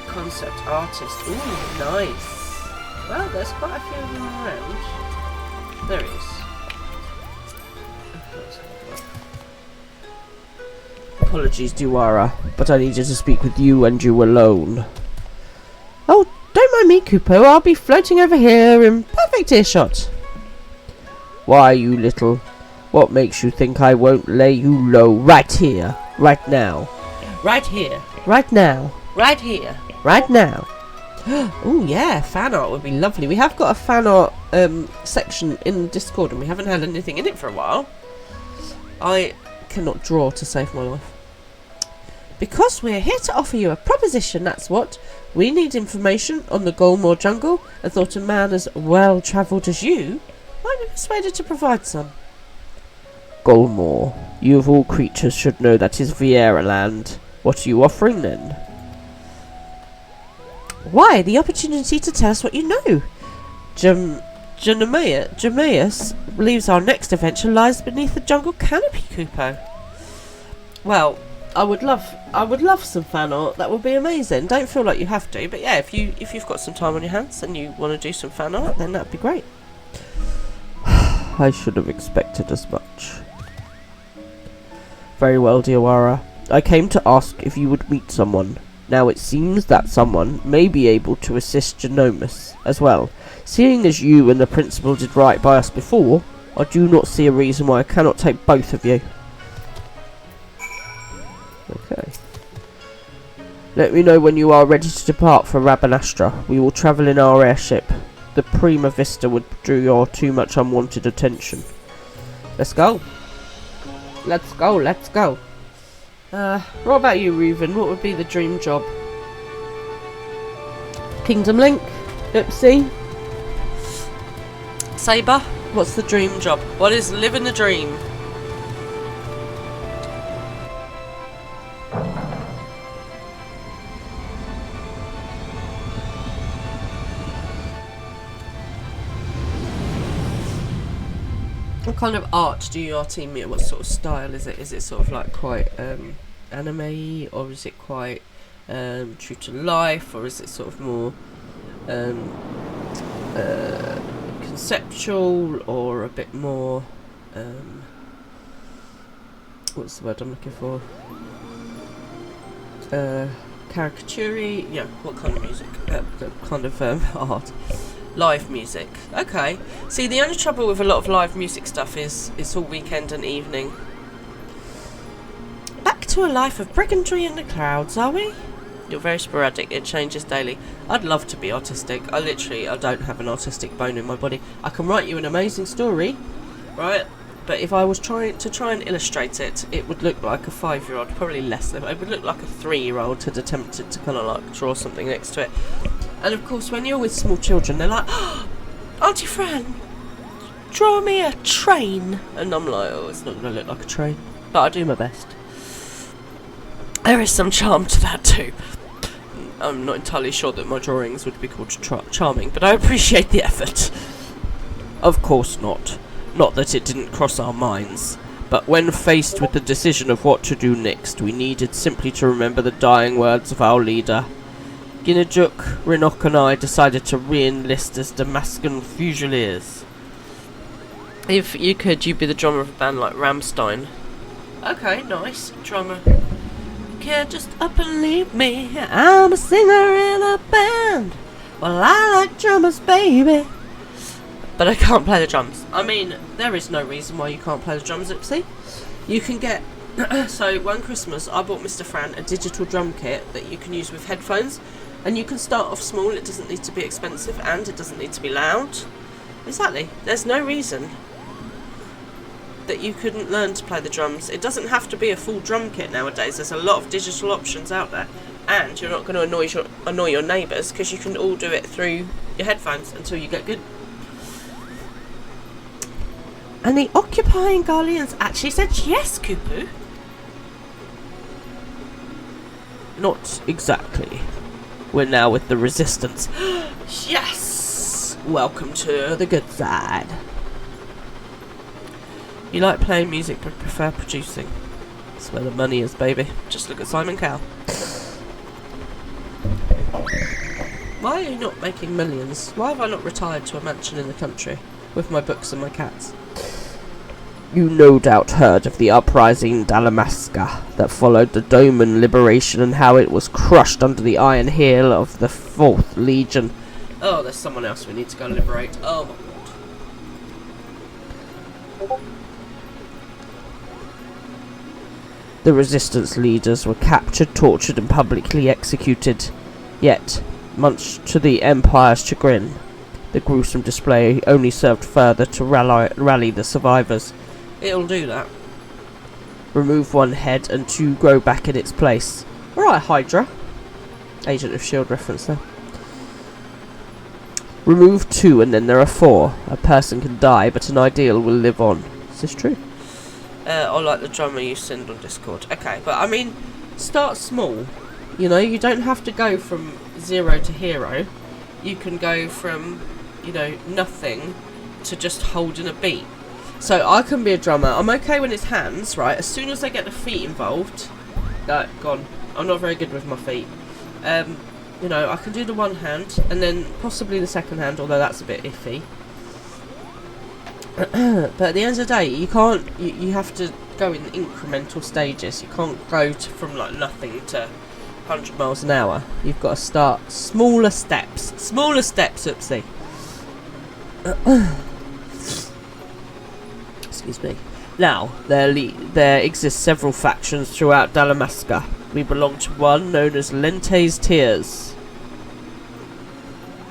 Concept artist. Ooh, nice. Well, there's quite a few of them around. There is. Apologies, Duara, but I needed to speak with you and you alone. Oh, don't mind me, Kupo. I'll be floating over here in perfect earshot. Why, you little... What makes you think I won't lay you low right here, right now? Right here. Right now. Right here. Right now. Oh yeah, fan art would be lovely. We have got a fan art section in Discord and we haven't had anything in it for a while. I cannot draw to save my life. Because we're here to offer you a proposition, that's what. We need information on the Golmore jungle and thought a man as well travelled as you might be persuaded to provide some. Golmore, you of all creatures should know that is Viera land. What are you offering then? Why, the opportunity to tell us what you know. Jameus believes our next adventure lies beneath the jungle canopy, Kupo. Well, I would love some fan art. That would be amazing. Don't feel like you have to, but yeah, if you've got some time on your hands and you want to do some fan art, then that'd be great. I should have expected as much. Very well, Diawara. I came to ask if you would meet someone. Now it seems that someone may be able to assist Genomus as well. Seeing as you and the principal did right by us before, I do not see a reason why I cannot take both of you. Okay. Let me know when you are ready to depart for Rabanastra. We will travel in our airship. The Prima Vista would draw your too much unwanted attention. Let's go. Let's go, let's go. What about you, Reuven? What would be the dream job? Kingdom Link? Oopsie? Saber, what's the dream job? What is living the dream? What kind of art do your team meet? What sort of style is it? Is it sort of like quite anime, or is it quite true to life, or is it sort of more conceptual, or a bit more what's the word I'm looking for? Caricature-y? Yeah, what kind of music? Kind of art. Live music. Okay. See, the only trouble with a lot of live music stuff is it's all weekend and evening. Back to a life of brigandry in the clouds, are we? You're very sporadic. It changes daily. I'd love to be autistic. I don't have an autistic bone in my body. I can write you an amazing story, right? But if I was trying and illustrate it, it would look like a 5-year-old, probably less than. It would look like a 3-year-old had attempted to kind of like draw something next to it. And of course, when you're with small children, they're like, oh, Auntie Fran, draw me a train. And I'm like, oh, it's not going to look like a train. But I do my best. There is some charm to that too. I'm not entirely sure that my drawings would be called charming, but I appreciate the effort. Of course not. Not that it didn't cross our minds. But when faced with the decision of what to do next, we needed simply to remember the dying words of our leader. Ginajuk, Rinok and I decided to re-enlist as Damascus Fusiliers. If you could, you'd be the drummer of a band like Rammstein. Okay, nice. Drummer. You can't just up and leave me. I'm a singer in a band. Well, I like drummers, baby. But I can't play the drums. I mean, there is no reason why you can't play the drums, Ipsy. You can get... So, one Christmas, I bought Mr. Fran a digital drum kit that you can use with headphones. And you can start off small, it doesn't need to be expensive, and it doesn't need to be loud. Exactly. There's no reason that you couldn't learn to play the drums. It doesn't have to be a full drum kit nowadays. There's a lot of digital options out there. And you're not going to annoy your neighbours, because you can all do it through your headphones until you get good. And the occupying Garleans actually said yes, Kupu. Not exactly. We're now with the resistance. Yes! Welcome to the good side. You like playing music but prefer producing. That's where the money is, baby. Just look at Simon Cowell. Why are you not making millions? Why have I not retired to a mansion in the country with my books and my cats? You no doubt heard of the uprising in Dalamaska that followed the Doman liberation and how it was crushed under the iron heel of the 4th Legion. Oh, there's someone else we need to go liberate. Oh my god. The resistance leaders were captured, tortured and publicly executed. Yet, much to the Empire's chagrin, the gruesome display only served further to rally the survivors. It'll do that. Remove one head and 2 grow back in its place. Alright, Hydra. Agent of S.H.I.E.L.D. reference there. Remove 2 and then there are 4. A person can die, but an ideal will live on. Is this true? I like the drummer you send on Discord. Okay, but I mean, start small. You know, you don't have to go from 0 to hero. You can go from, you know, nothing to just holding a beat. So I can be a drummer. I'm okay when it's hands, right? As soon as I get the feet involved, gone. I'm not very good with my feet. You know, I can do the one hand and then possibly the second hand, although that's a bit iffy. But at the end of the day, you can't. You have to go in incremental stages. You can't go from like nothing to 100 miles an hour. You've got to start smaller steps. Smaller steps, Oopsie. Excuse me. Now, there exist several factions throughout Dalamaska. We belong to one known as Lente's Tears.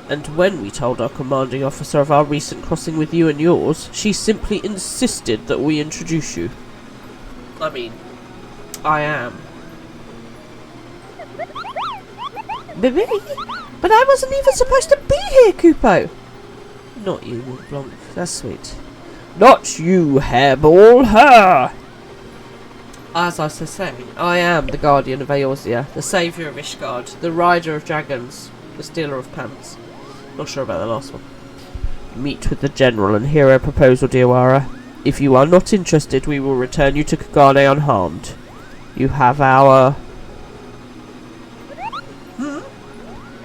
And when we told our commanding officer of our recent crossing with you and yours, she simply insisted that we introduce you. I mean, I am. Baby? But I wasn't even supposed to be here, Kupo! Not you, Blanc. That's sweet. Not you, hairball, her! As I was saying, I am the guardian of Eorzea, the saviour of Ishgard, the rider of dragons, the stealer of pants. Not sure about the last one. Meet with the general and hear our proposal, Diawara. If you are not interested, we will return you to Kagane unharmed. You have our...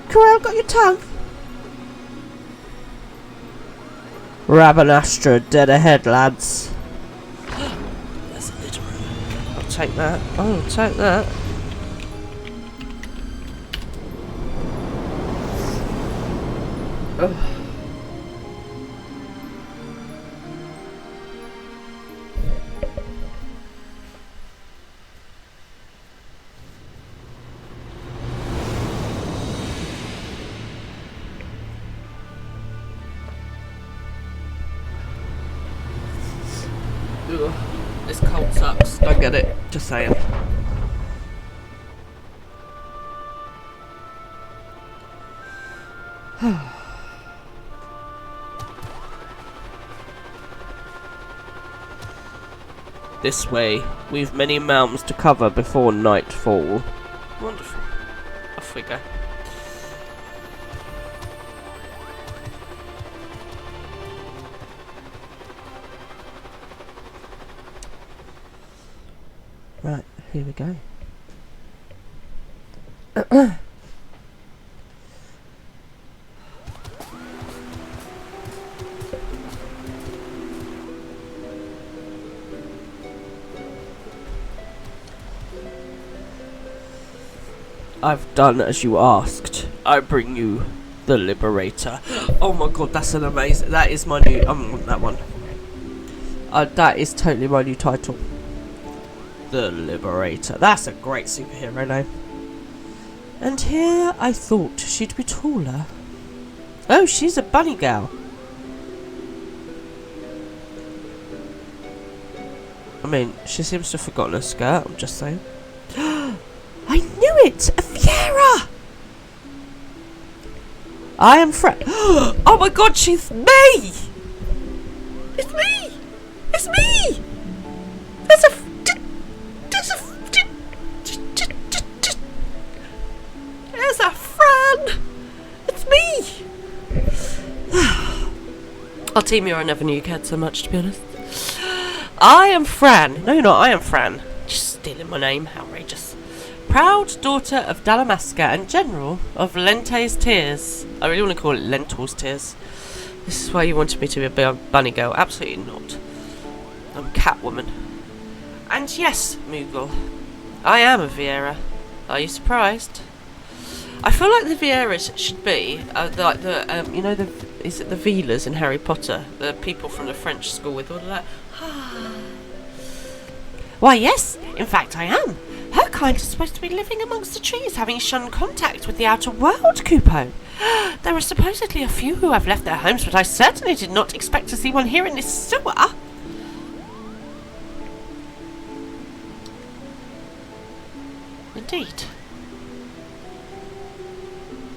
Corel, got your tongue? Rabanastra, dead ahead, lads. There's a little room. I'll take that. I'll take that. Ugh. Ugh, this cold sucks. Don't get it. Just saying. This way. We've many mountains to cover before nightfall. Wonderful. Off we go. Right, here we go. I've done as you asked. I bring you the Liberator. Oh my god, that's an amazing... That is my new... that one. That is totally my new title. The Liberator. That's a great superhero name. And here I thought she'd be taller. Oh, she's a bunny gal. I mean, she seems to have forgotten her skirt, I'm just saying. I knew it! A Fiera! I am oh my god, she's me! It's me! It's me! There's a Fran! It's me! I'll team you, I never knew you cared so much, to be honest. I am Fran. No, you're not. I am Fran. Just stealing my name. Outrageous. Proud daughter of Dalamasca and general of Lente's Tears. I really want to call it Lentils Tears. This is why you wanted me to be a bunny girl. Absolutely not. I'm Catwoman. And yes, Moogle, I am a Viera. Are you surprised? I feel like the Vieras should be like the you know, is it the Velas in Harry Potter? The people from the French school with all that. Why yes, in fact I am. Her kind is supposed to be living amongst the trees, having shunned contact with the outer world, Kupo. There are supposedly a few who have left their homes, but I certainly did not expect to see one here in this sewer. Indeed.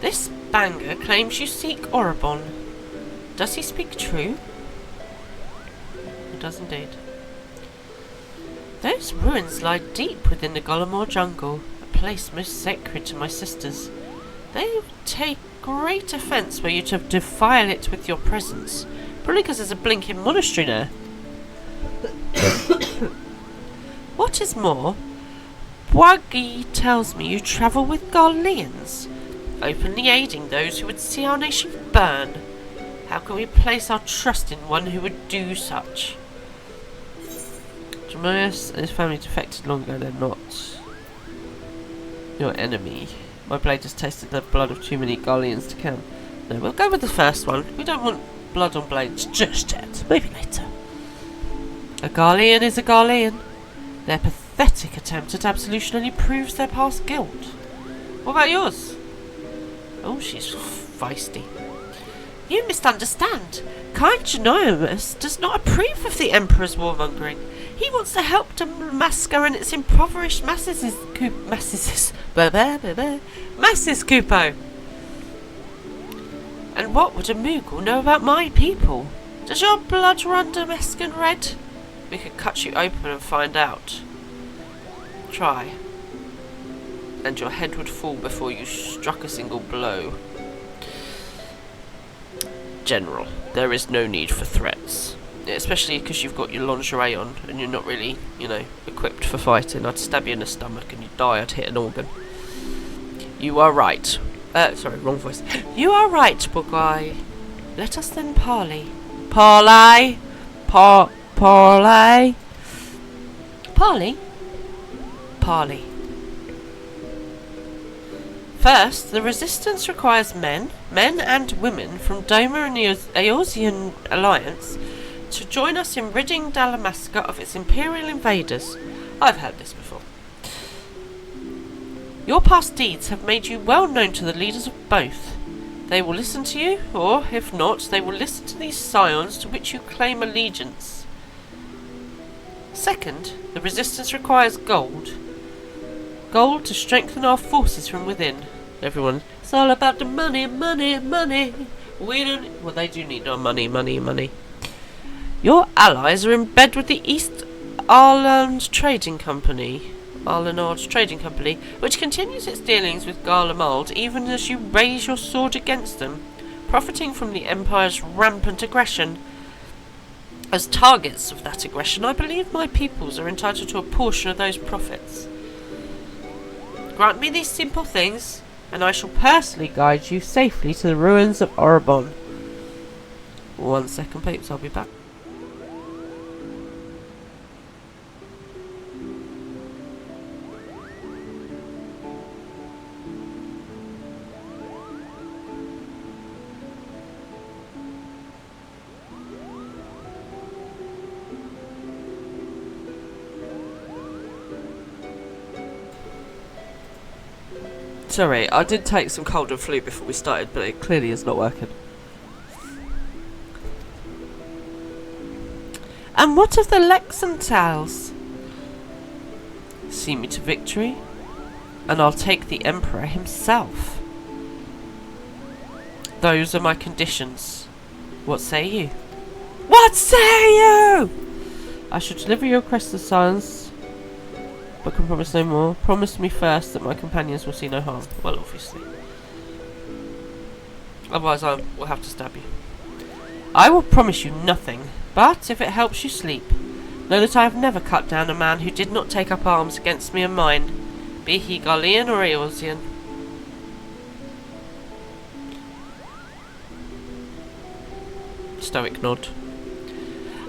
This banger claims you seek Orobon. Does he speak true? He does indeed. Those ruins lie deep within the Golomor jungle, a place most sacred to my sisters. They would take great offence were you to defile it with your presence, probably because there's a blinking monastery there. What is more, Wagi tells me you travel with Garleans, openly aiding those who would see our nation burn. How can we place our trust in one who would do such? Jamias and his family defected long ago. They're not your enemy. My blade has tasted the blood of too many Garleans to count. No, we'll go with the first one. We don't want blood on blades just yet. Maybe later. A Garlean is a Garlean. Their pathetic attempt at absolution only proves their past guilt. What about yours? Oh, she's feisty. You misunderstand. Kind Genomus does not approve of the Emperor's warmongering. He wants to help Dalamasca and its impoverished masses, Kupo. And what would a Moogle know about my people? Does your blood run Damascus red? We could cut you open and find out. Try. And your head would fall before you struck a single blow. General, there is no need for threats. Especially because you've got your lingerie on and you're not really, equipped for fighting. I'd stab you in the stomach and you'd die. I'd hit an organ. You are right. Sorry, wrong voice. You are right, Bugwai. Let us then parley. Parley? Parley? Parley? Parley. First, the resistance requires men and women from Doma and the Eorzean Alliance to join us in ridding Dalmasca of its imperial invaders. I've heard this before. Your past deeds have made you well known to the leaders of both. They will listen to you, or, if not, they will listen to these scions to which you claim allegiance. Second, the resistance requires gold. Gold to strengthen our forces from within. Everyone, it's all about the money, money, money. We don't... Well, they do need our money, money, money. Your allies are in bed with the East Arland Trading Company, which continues its dealings with Garlemald even as you raise your sword against them, profiting from the Empire's rampant aggression. As targets of that aggression, I believe my peoples are entitled to a portion of those profits. Grant me these simple things, and I shall personally guide you safely to the ruins of Orobon. 1 second, peeps, I'll be back. Sorry, I did take some cold and flu before we started, but it clearly is not working. And what of the Lexentals? See me to victory, and I'll take the Emperor himself. Those are my conditions. What say you? What say you? I shall deliver your request to science, but can promise no more. Promise me first that my companions will see no harm. Well, obviously. Otherwise I will have to stab you. I will promise you nothing, but if it helps you sleep, know that I have never cut down a man who did not take up arms against me and mine, be he Garlean or Eorzean. Stoic nod.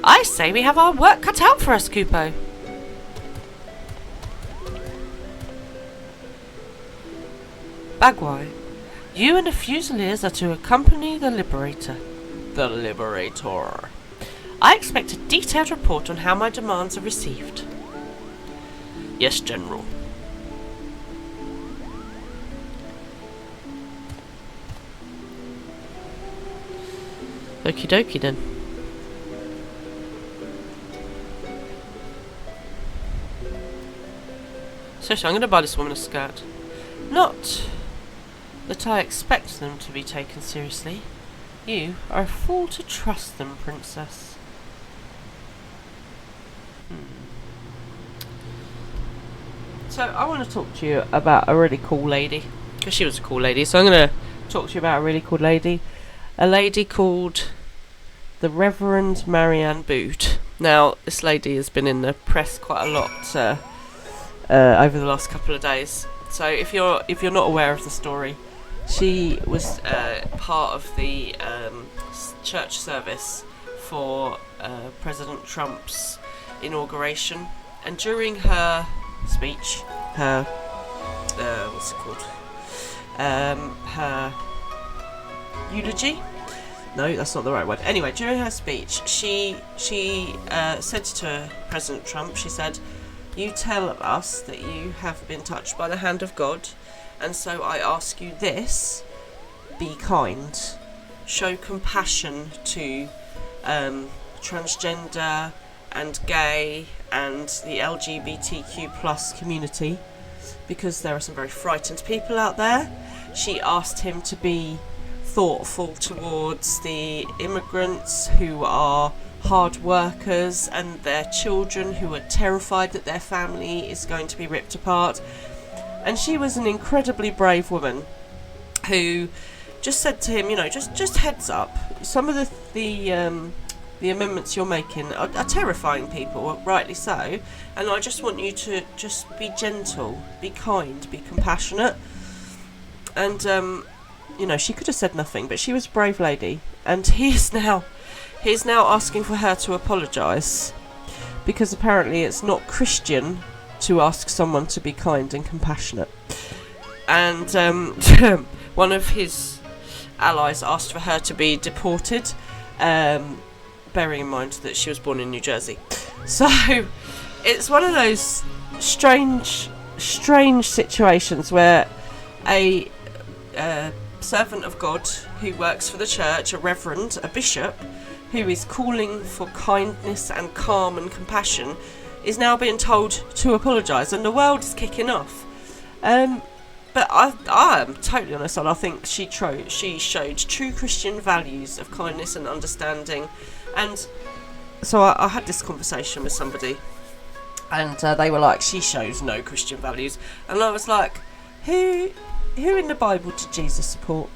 I say we have our work cut out for us, Kupo. Bagwai, you and the Fusiliers are to accompany the Liberator. The Liberator. I expect a detailed report on how my demands are received. Yes, General. Okie dokie then. So I'm going to buy this woman a skirt. Not that I expect them to be taken seriously. You are a fool to trust them, Princess. So I want to talk to you about a really cool lady, because she was a cool lady. So I'm going to talk to you about a really cool lady. A lady called the Reverend Marianne Boot. Now, this lady has been in the press quite a lot over the last couple of days. So if you're not aware of the story, she was part of the church service for President Trump's inauguration, and during her speech, her eulogy. No, that's not the right word. Anyway, during her speech, she said to President Trump, she said, "You tell us that you have been touched by the hand of God, and so I ask you this: be kind, show compassion to transgender and gay and the LGBTQ+ community, because there are some very frightened people out there." She asked him to be thoughtful towards the immigrants who are hard workers and their children who are terrified that their family is going to be ripped apart. And she was an incredibly brave woman who just said to him, you know, just heads up, some of the amendments you're making are terrifying people, rightly so, and I just want you to just be gentle, be kind, be compassionate. And you know, she could have said nothing, but she was a brave lady, and he's now asking for her to apologise, because apparently it's not Christian to ask someone to be kind and compassionate. And one of his allies asked for her to be deported, bearing in mind that she was born in New Jersey. So it's one of those strange situations where a servant of God who works for the church, a reverend, a bishop, who is calling for kindness and calm and compassion, is now being told to apologise, and the world is kicking off. But I am totally honest, and I think she showed true Christian values of kindness and understanding. And so I had this conversation with somebody, and they were like, she shows no Christian values. And I was like, who in the Bible did Jesus support?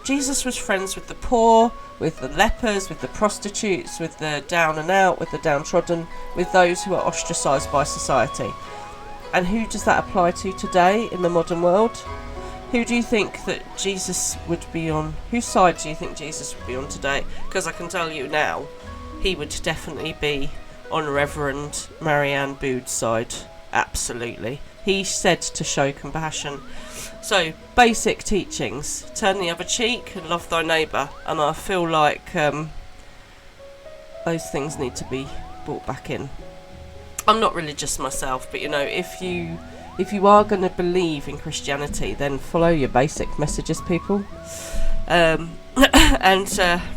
Jesus was friends with the poor, with the lepers, with the prostitutes, with the down and out, with the downtrodden, with those who are ostracised by society. And who does that apply to today in the modern world? Who do you think that Jesus would be on? Whose side do you think Jesus would be on today? Because I can tell you now, he would definitely be on Reverend Marianne Bood's side. Absolutely. He said to show compassion. So, basic teachings. Turn the other cheek and love thy neighbour. And I feel like those things need to be brought back in. I'm not religious myself, but you know, if you are going to believe in Christianity, then follow your basic messages, people. And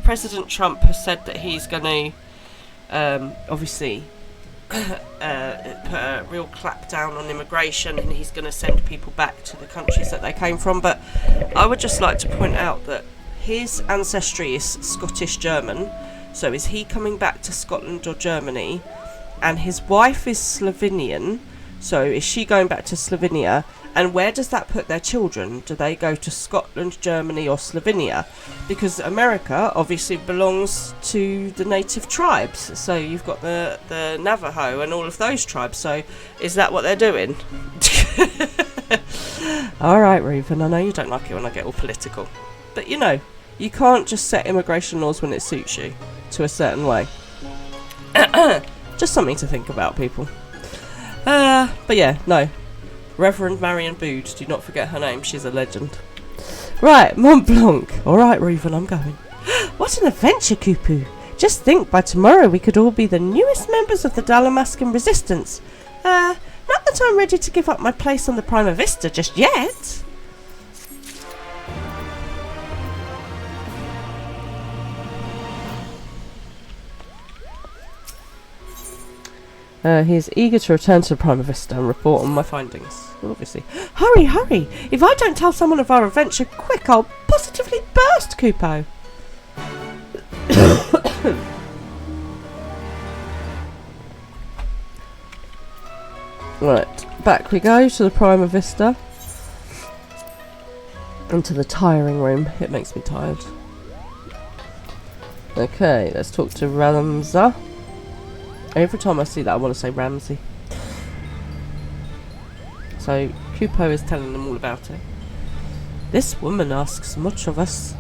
President Trump has said that he's going to obviously put a real clapdown on immigration, and he's going to send people back to the countries that they came from. But I would just like to point out that his ancestry is Scottish German, so is he coming back to Scotland or Germany? And his wife is Slovenian, so is she going back to Slovenia? And where does that put their children? Do they go to Scotland, Germany or Slovenia? Because America obviously belongs to the native tribes, so you've got the Navajo and all of those tribes, so is that what they're doing? Alright, Reuben, I know you don't like it when I get all political, but you know, you can't just set immigration laws when it suits you to a certain way. Just something to think about, people. But yeah, no. Reverend Marianne Bood, do not forget her name, she's a legend. Right, Mont Blanc. Alright, Reuben, I'm going. What an adventure, Kupu. Just think, by tomorrow we could all be the newest members of the Dalamascan Resistance. Not that I'm ready to give up my place on the Prima Vista just yet. He is eager to return to Prima Vista and report on my findings. Well, obviously. Hurry, hurry! If I don't tell someone of our adventure quick, I'll positively burst, Kupo! Right, back we go to the Prima Vista. And to the tiring room. It makes me tired. Okay, let's talk to Ramza. Every time I see that I want to say Ramsey. So Kupo is telling them all about it. This woman asks much of us.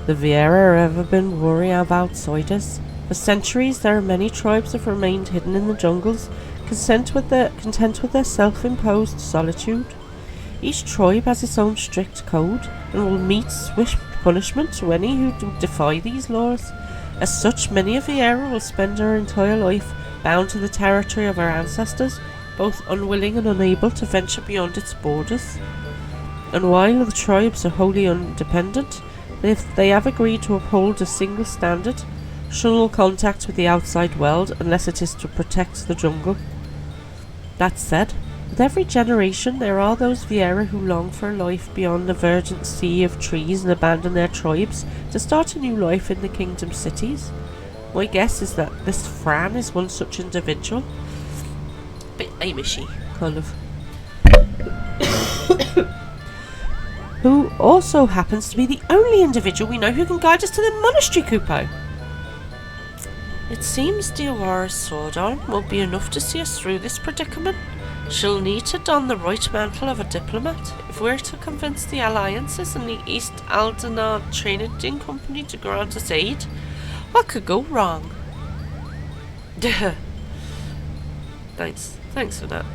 The Vieira have ever been worried of outsiders. For centuries there are many tribes that have remained hidden in the jungles, content with their self-imposed solitude. Each tribe has its own strict code, and will meet swift punishment to any who defy these laws. As such, many of Vieira will spend her entire life bound to the territory of her ancestors, both unwilling and unable to venture beyond its borders. And while the tribes are wholly independent, they have agreed to uphold a single standard, shun all contact with the outside world unless it is to protect the jungle. That said, With every generation, there are those Viera who long for a life beyond the verdant sea of trees and abandon their tribes to start a new life in the kingdom cities. My guess is that this Fran is one such individual. Bit Amishy, kind of. Who also happens to be the only individual we know who can guide us to the monastery, Kupo. It seems Diora's sword arm won't be enough to see us through this predicament. She'll need to don the right mantle of a diplomat if we're to convince the alliances and the East Aldenard Trading Company to grant us aid. What could go wrong? Thanks for that.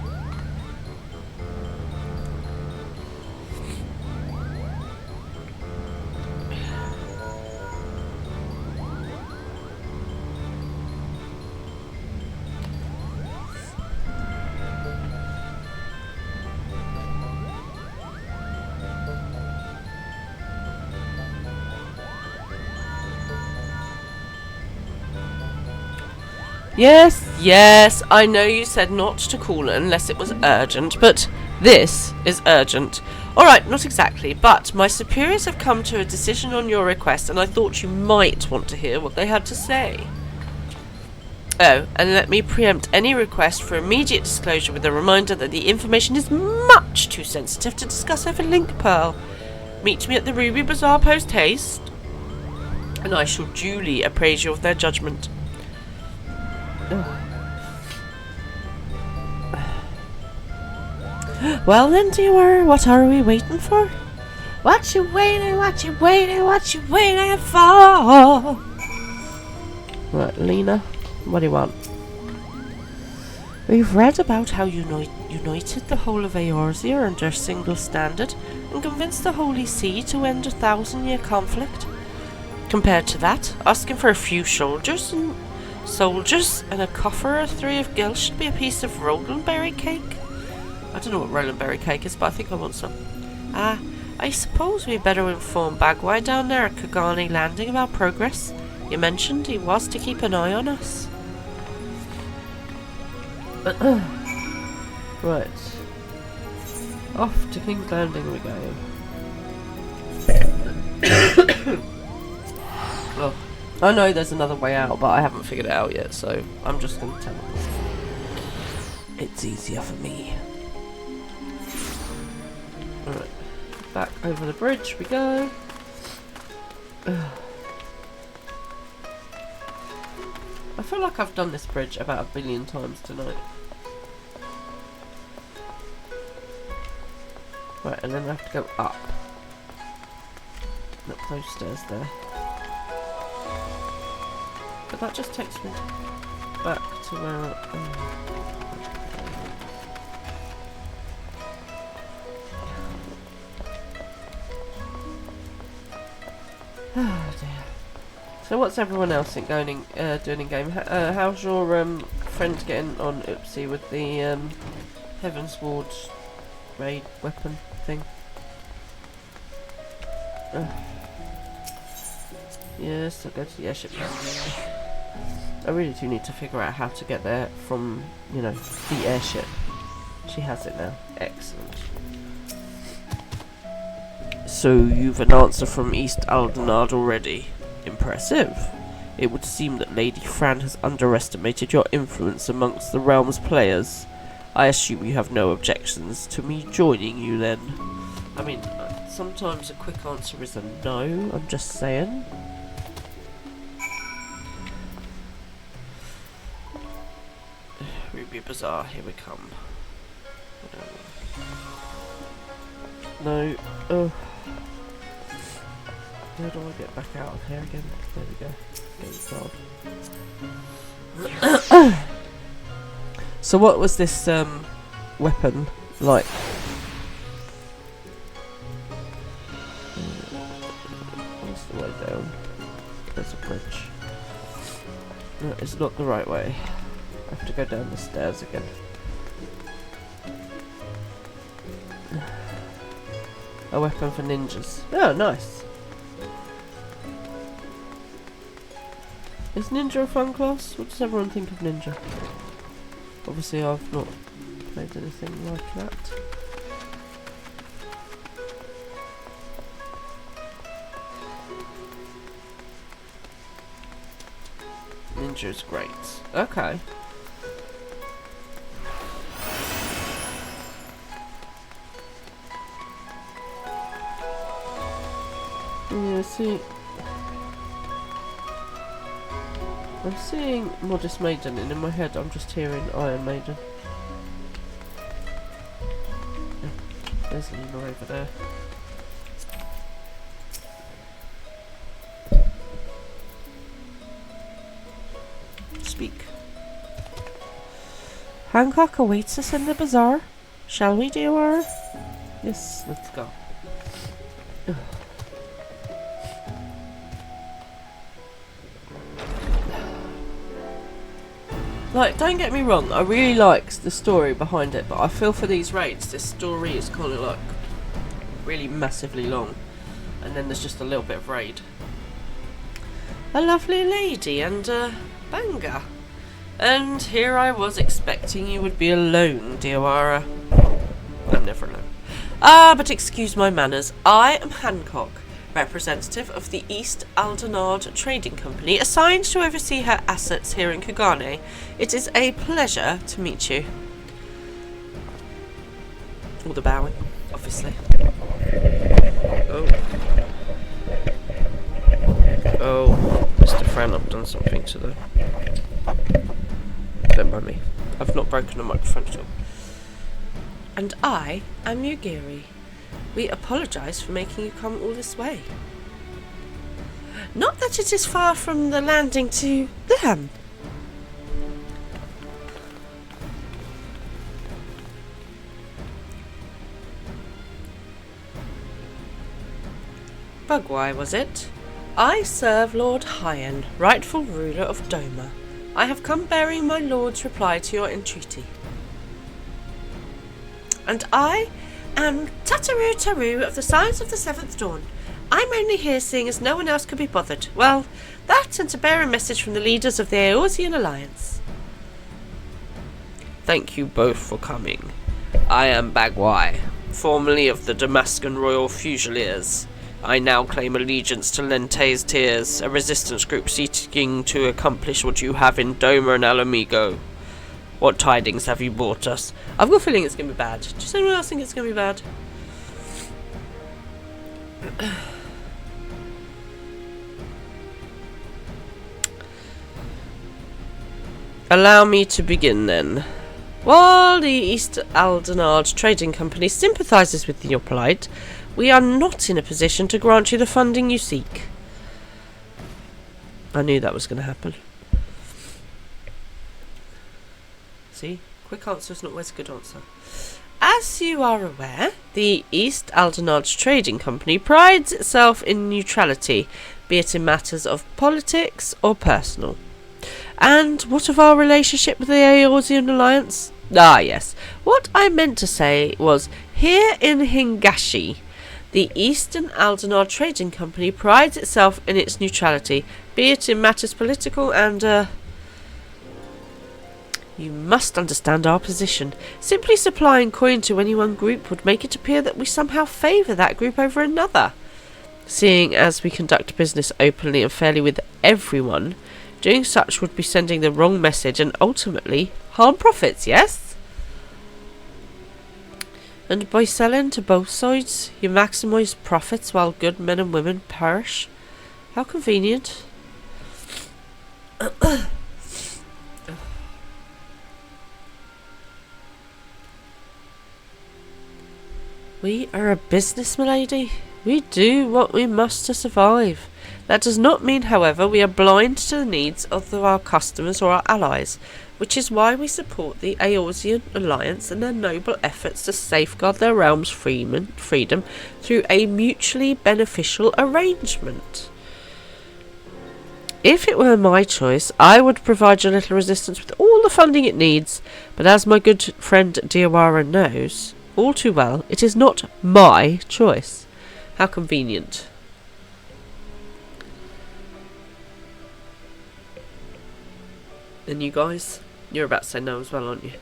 Yes, I know you said not to call unless it was urgent, but this is urgent. Alright, not exactly, but my superiors have come to a decision on your request, and I thought you might want to hear what they had to say. Oh, and let me preempt any request for immediate disclosure with a reminder that the information is much too sensitive to discuss over Link Pearl. Meet me at the Ruby Bazaar post-haste, and I shall duly appraise you of their judgment. Well then, dear, what are we waiting for? What you waiting for? Right, Lena, what do you want? We've read about how you united the whole of Eorzea under a single standard and convinced the Holy See to end a 1,000-year conflict. Compared to that, asking for a few soldiers and a coffer or 3 of gil should be a piece of Rolandberry cake. I don't know what Rolandberry cake is, but I think I want some. I suppose we'd better inform Bagwai down there at Kagani Landing about progress. You mentioned he was to keep an eye on us. Right. Off to King's Landing we go. Oh. I know there's another way out, but I haven't figured it out yet, so I'm just going to tell them. It's easier for me. Alright, back over the bridge we go. I feel like I've done this bridge about 1 billion times tonight. Right, and then I have to go up. Up those stairs there. But that just takes me back to where oh dear. So what's everyone else doing in game? How's your friend getting on, Oopsie, with the Heaven's Ward raid weapon thing? Yes, I'll go to the airship. I really do need to figure out how to get there from, you know, the airship. She has it now. Excellent. So you've an answer from East Aldenard already. Impressive. It would seem that Lady Fran has underestimated your influence amongst the realm's players. I assume you have no objections to me joining you then. I mean, sometimes a quick answer is a no, I'm just saying. Ruby Bazaar, here we come. No. Oh. How do I get back out of here again? There we go. So what was this weapon like? What's the way down? There's a bridge. No, it's not the right way. I have to go down the stairs again. A weapon for ninjas. Oh, nice. Is ninja a fun class? What does everyone think of ninja? Obviously I've not made anything like that. Ninja's great. Okay. Yeah, see, I'm seeing Modest Maiden, and in my head I'm just hearing Iron Maiden. Yeah, there's Lena over there. Speak. Hancock awaits us in the bazaar. Shall we, dear? Yes, let's go. Like, don't get me wrong, I really like the story behind it, but I feel for these raids, this story is kind of like really massively long, and then there's just a little bit of raid. A lovely lady and a banger. And here I was expecting you would be alone, Diawara. I'm never alone. But excuse my manners. I am Hancock, representative of the East Aldenard Trading Company, assigned to oversee her assets here in Kugane. It is a pleasure to meet you. All the bowing, obviously. Oh. Oh, Mr. Fran, I've done something to the... Don't mind me. I've not broken a microphone at all. And I am Yugiri. We apologise for making you come all this way. Not that it is far from the landing to them. Bugwai, was it? I serve Lord Hyen, rightful ruler of Doma. I have come bearing my lord's reply to your entreaty. And I am Tataru Taru of the Signs of the Seventh Dawn. I'm only here seeing as no one else could be bothered. Well, that and to bear a message from the leaders of the Eorzean Alliance. Thank you both for coming. I am Bagwai, formerly of the Damascan Royal Fusiliers. I now claim allegiance to Lente's Tears, a resistance group seeking to accomplish what you have in Doma and Alamigo. What tidings have you brought us? I've got a feeling it's going to be bad. Does anyone else think it's going to be bad? Allow me to begin then. While the East Aldenard Trading Company sympathises with your plight, we are not in a position to grant you the funding you seek. I knew that was going to happen. See? Quick answer is not always a good answer. As you are aware, the East Aldenard Trading Company prides itself in neutrality, be it in matters of politics or personal. And what of our relationship with the Eorzean Alliance? Ah, yes. What I meant to say was, here in Hingashi, the Eastern Aldenard Trading Company prides itself in its neutrality, be it in matters political and, You must understand our position. Simply supplying coin to any one group would make it appear that we somehow favour that group over another. Seeing as we conduct business openly and fairly with everyone, doing such would be sending the wrong message and ultimately harm profits, yes? And by selling to both sides, you maximise profits while good men and women perish? How convenient. We are a business, milady. We do what we must to survive. That does not mean, however, we are blind to the needs of our customers or our allies, which is why we support the Eorzean Alliance and their noble efforts to safeguard their realm's freedom through a mutually beneficial arrangement. If it were my choice, I would provide your little resistance with all the funding it needs, but as my good friend Diawara knows all too well, it is not my choice. How convenient. And you guys, you're about to say no as well, aren't you?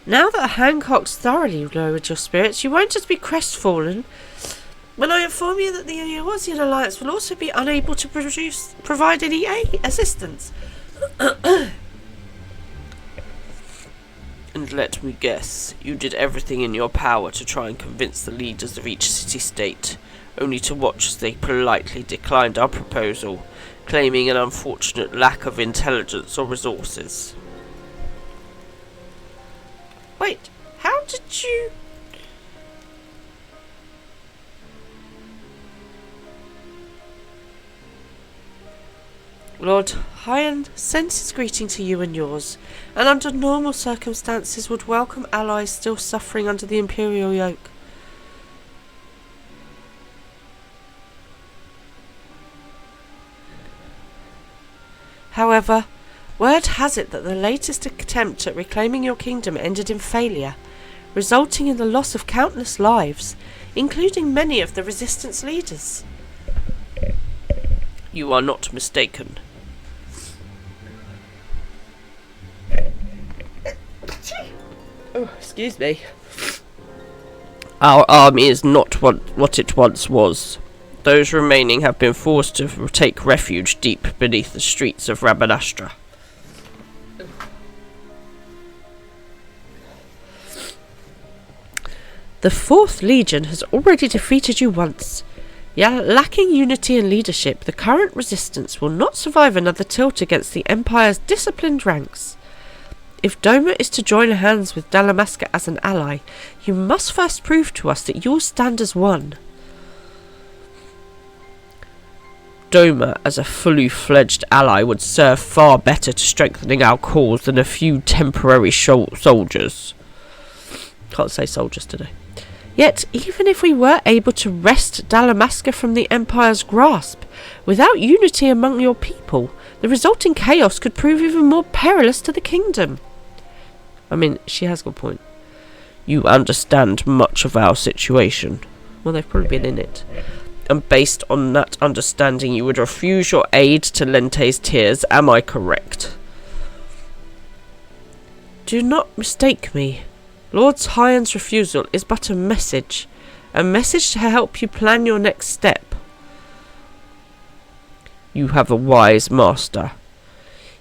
Now that Hancock's thoroughly lowered your spirits, you won't just be crestfallen when I inform you that the Eorzean Alliance will also be unable to provide any assistance. And let me guess, you did everything in your power to try and convince the leaders of each city-state, only to watch as they politely declined our proposal, claiming an unfortunate lack of intelligence or resources. Wait, how did you... Lord Hyan sends his greeting to you and yours, and under normal circumstances would welcome allies still suffering under the Imperial yoke. However, word has it that the latest attempt at reclaiming your kingdom ended in failure, resulting in the loss of countless lives, including many of the resistance leaders. You are not mistaken. Oh, excuse me. Our army is not what it once was. Those remaining have been forced to take refuge deep beneath the streets of Rabanastra. The 4th Legion has already defeated you once. Yet, lacking unity and leadership, the current resistance will not survive another tilt against the Empire's disciplined ranks. If Doma is to join hands with Dalamaska as an ally, you must first prove to us that you'll stand as one. Doma, as a fully fledged ally, would serve far better to strengthening our cause than a few temporary soldiers. Can't say soldiers today. Yet, even if we were able to wrest Dalamaska from the Empire's grasp, without unity among your people, the resulting chaos could prove even more perilous to the kingdom. I mean, she has got a point. You understand much of our situation. Well, they've probably been in it. And based on that understanding, you would refuse your aid to Lente's tears, am I correct? Do not mistake me. Lord Hyan's refusal is but a message to help you plan your next step. You have a wise master.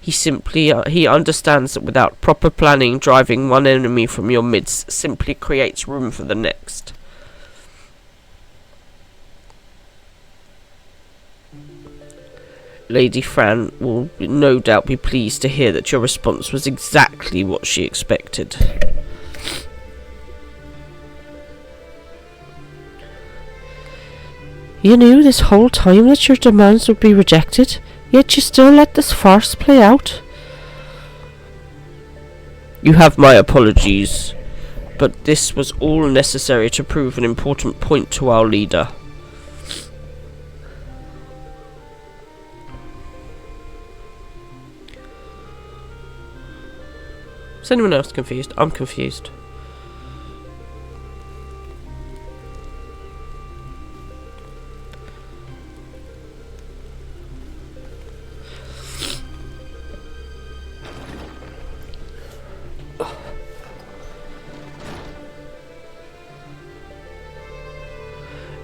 He understands that without proper planning, driving one enemy from your midst simply creates room for the next. Lady Fran will no doubt be pleased to hear that your response was exactly what she expected. You knew this whole time that your demands would be rejected, yet you still let this farce play out. You have my apologies, but this was all necessary to prove an important point to our leader. Is anyone else confused? I'm confused.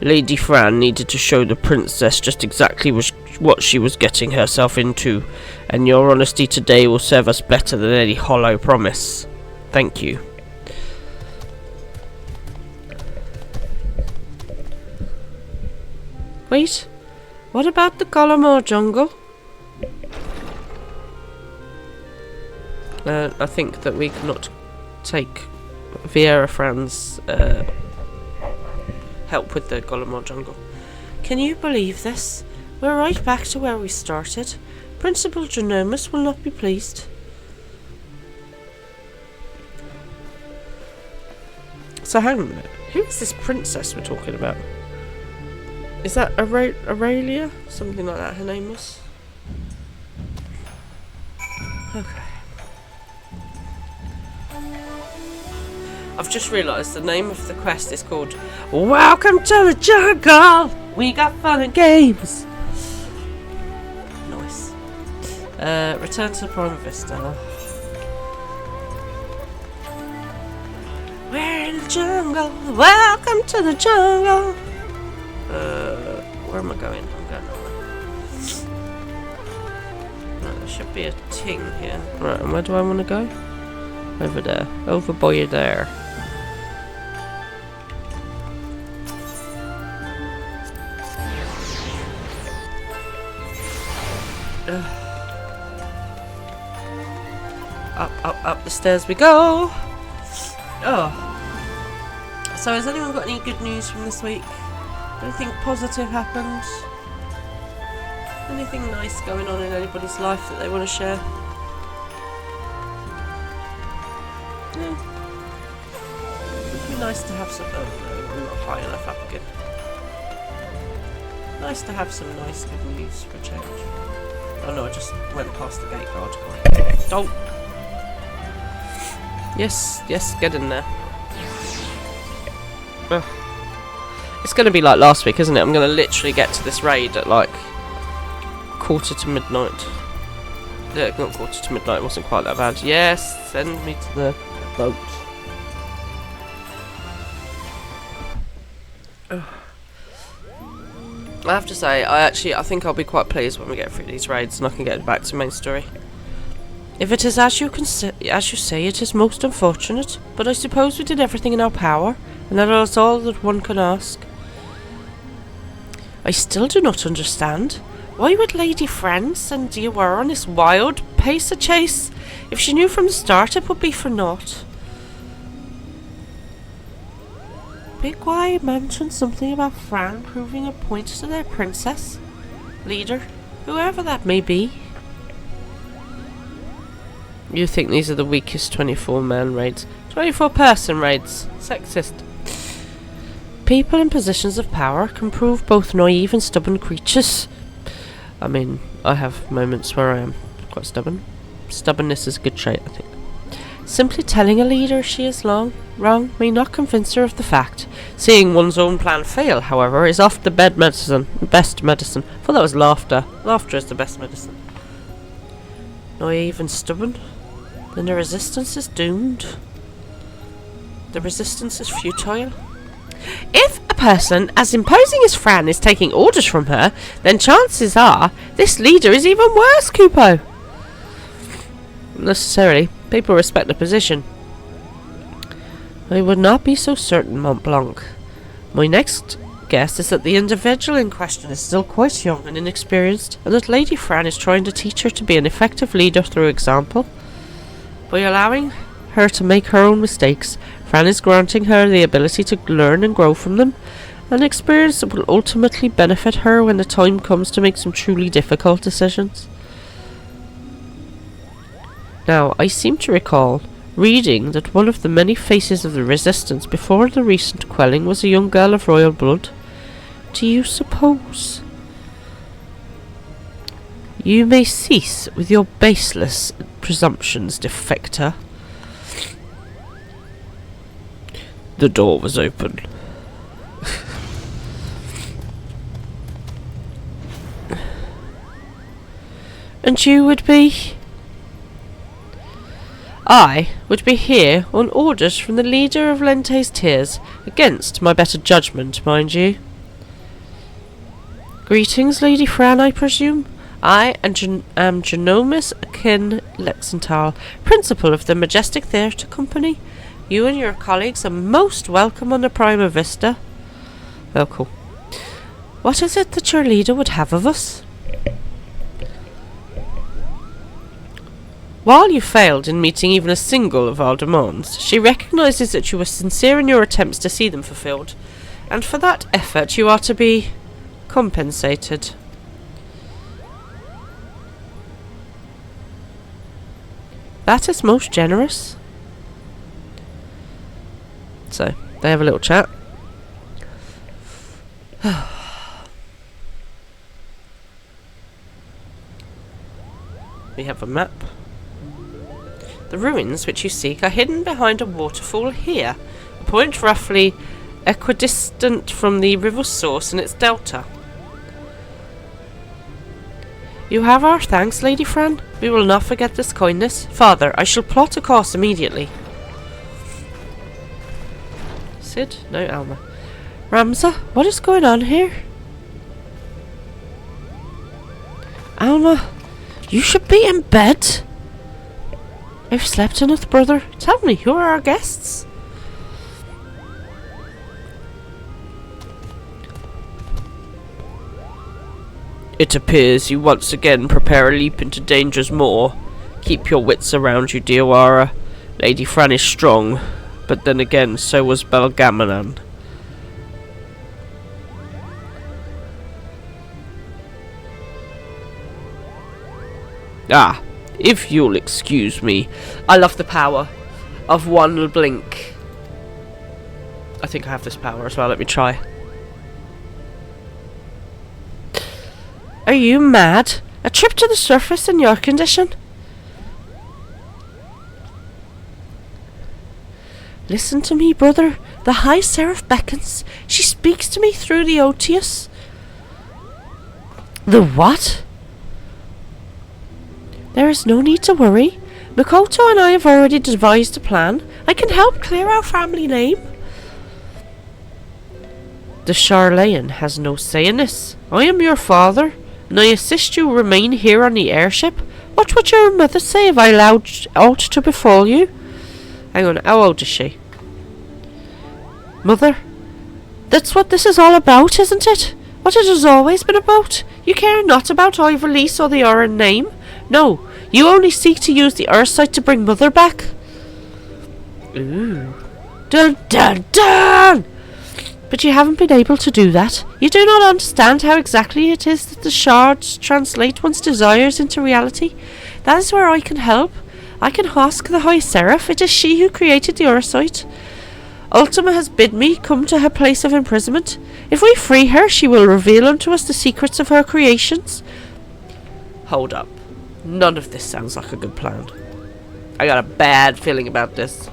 Lady Fran needed to show the princess just exactly what she was getting herself into, and your honesty today will serve us better than any hollow promise. Thank you. Wait, what about the Golemore jungle? I think that we cannot take Viera Fran's help with the Golemore jungle. Can you believe this? We're right back to where we started. Principal Genomus will not be pleased. So hang on a minute. Who is this princess we're talking about? Is that Aurelia? Something like that her name was? Okay. I've just realised the name of the quest is called Welcome to the Jungle! We got fun and games! Nice. Return to Prima Vista. the jungle. Welcome to the jungle. Where am I going? I'm going nowhere. Right, there should be a ting here. Right, and where do I want to go? Over there. Over by there. Up the stairs we go. Oh. So has anyone got any good news from this week? Anything positive happened? Anything nice going on in anybody's life that they want to share? Yeah. It'd be nice to have some... Oh no, I'm not high enough up again. Nice to have some nice good news for a change. Oh no, I just went past the gate guard. Don't! Yes, get in there. Ugh. It's going to be like last week, isn't it? I'm going to literally get to this raid at like midnight. Yeah, not midnight, it wasn't quite that bad. Yes, send me to the boat. Ugh. I have to say, I think I'll be quite pleased when we get through these raids and I can get back to main story. If it is as you say, it is most unfortunate, but I suppose we did everything in our power, and that is all that one can ask. I still do not understand. Why would Lady Fran send you on this wild pacer chase? If she knew from the start it would be for naught. Big Y mentioned something about Fran proving a point to their princess, leader, whoever that may be. You think these are the weakest 24-man raids? 24-person raids. Sexist. People in positions of power can prove both naive and stubborn creatures. I mean, I have moments where I am quite stubborn. Stubbornness is a good trait, I think. Simply telling a leader she is wrong may not convince her of the fact. Seeing one's own plan fail, however, is often the best medicine. I thought that was laughter. Laughter is the best medicine. Naive and stubborn? Then the resistance is doomed. The resistance is futile. If a person as imposing as Fran is taking orders from her, then chances are this leader is even worse, Kupo. Not necessarily. People respect the position. I would not be so certain, Mont Blanc. My next guess is that the individual in question is still quite young and inexperienced, and that Lady Fran is trying to teach her to be an effective leader through example. By allowing her to make her own mistakes, Fran is granting her the ability to learn and grow from them, an experience that will ultimately benefit her when the time comes to make some truly difficult decisions. Now, I seem to recall reading that one of the many faces of the resistance before the recent quelling was a young girl of royal blood. Do you suppose? You may cease with your baseless presumptions, defector. The door was open. And you would be... I would be here on orders from the leader of Lente's Tears, against my better judgment, mind you. Greetings, Lady Fran, I presume? I am Genomus Akin Lexenthal, principal of the Majestic Theatre Company. You and your colleagues are most welcome on the Prima Vista. Well, cool. What is it that your leader would have of us? While you failed in meeting even a single of our demands, she recognises that you were sincere in your attempts to see them fulfilled, and for that effort you are to be compensated. That is most generous. So, they have a little chat. We have a map. The ruins which you seek are hidden behind a waterfall here, a point roughly equidistant from the river's source and its delta. You have our thanks, Lady Fran. We will not forget this kindness. Father, I shall plot a course immediately. Sid? No, Alma. Ramza, what is going on here? Alma, you should be in bed. I've slept enough, brother. Tell me, who are our guests? It appears you once again prepare a leap into danger's maw. Keep your wits around you, Diawara. Lady Fran is strong, but then again, so was Belgamanan. Ah, if you'll excuse me. I love the power of one blink. I think I have this power as well, let me try. Are you mad? A trip to the surface in your condition? Listen to me, brother. The High Seraph beckons. She speaks to me through the Otius. The what? There is no need to worry. Makoto and I have already devised a plan. I can help clear our family name. The Charlayan has no say in this. I am your father, and I assist you remain here on the airship. What would your mother say if I allowed aught to befall you? Hang on, how old is she? Mother? That's what this is all about, isn't it? What it has always been about. You care not about Ivorlease or the Oran name. No, you only seek to use the Ursite to bring Mother back. Ooh. Dun dun dun! But you haven't been able to do that. You do not understand how exactly it is that the shards translate one's desires into reality. That is where I can help. I can ask the High Seraph. It is she who created the Ursite. Ultima has bid me come to her place of imprisonment. If we free her, she will reveal unto us the secrets of her creations. Hold up. None of this sounds like a good plan. I got a bad feeling about this.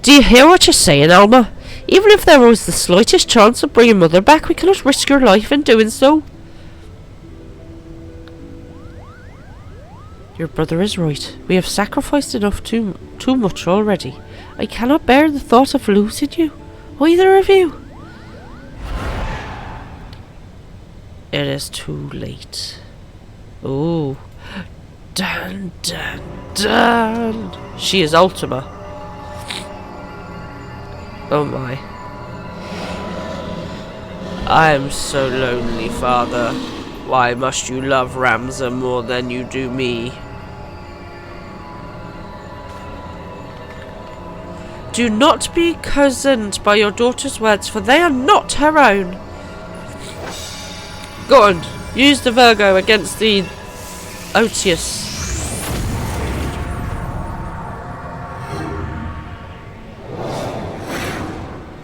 Do you hear what you're saying, Alma? Even if there was the slightest chance of bringing Mother back, we cannot risk your life in doing so. Your brother is right. We have sacrificed enough too much already. I cannot bear the thought of losing you. Either of you. It is too late. Oh. Dun dun dun. She is Ultima. Oh my. I am so lonely, Father. Why must you love Ramza more than you do me? Do not be cozened by your daughter's words, for they are not her own. Go on, use the Virgo against the Otius.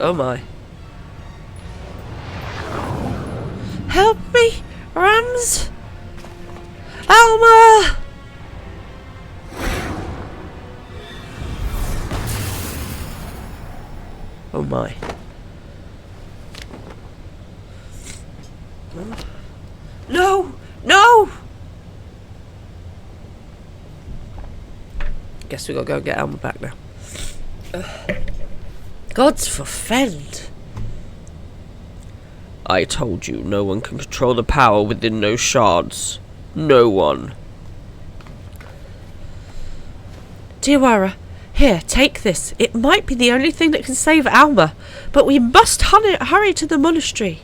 Oh my. Help me, Rams! Alma! Oh my. No! No! Guess we gotta go and get Alma back now. Gods forfend. I told you, no one can control the power within those shards. No one. Diawara, here, take this. It might be the only thing that can save Alma, but we must hurry to the monastery.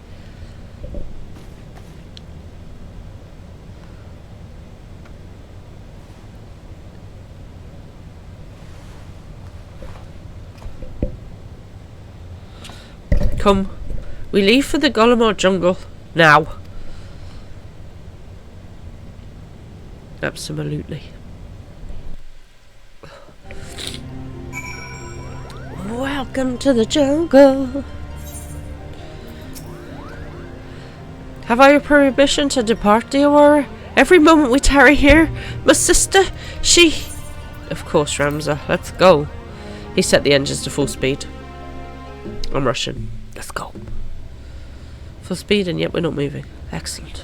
Come, we leave for the Golomar jungle now. Absolutely. Welcome to the jungle. Have I your permission to depart, Diawara? Every moment we tarry here, my sister, she... Of course, Ramza, let's go. He set the engines to full speed. I'm rushing. Let's go. Full speed and yet we're not moving. Excellent.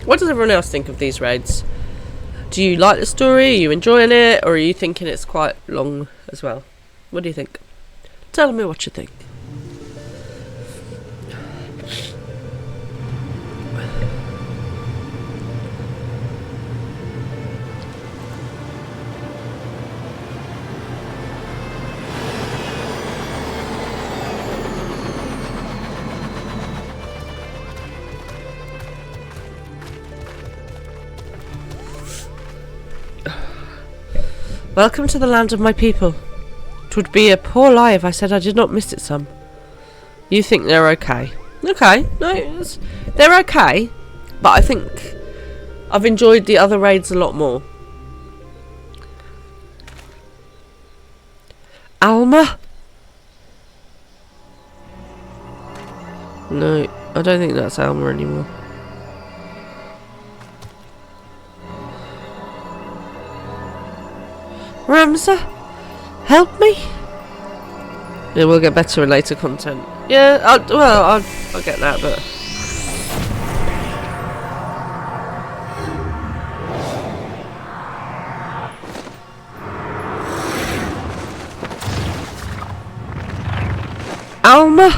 What does everyone else think of these raids? Do you like the story? Are you enjoying it? Or are you thinking it's quite long as well? What do you think? Tell me what you think. Welcome to the land of my people. 'Twould be a poor lie if I said I did not miss it some. You think they're okay? Okay, no, they're okay, but I think I've enjoyed the other raids a lot more. Alma? No, I don't think that's Alma anymore. Ramza, help me. Yeah, we'll get better in later content. Yeah, I'll get that, but Alma.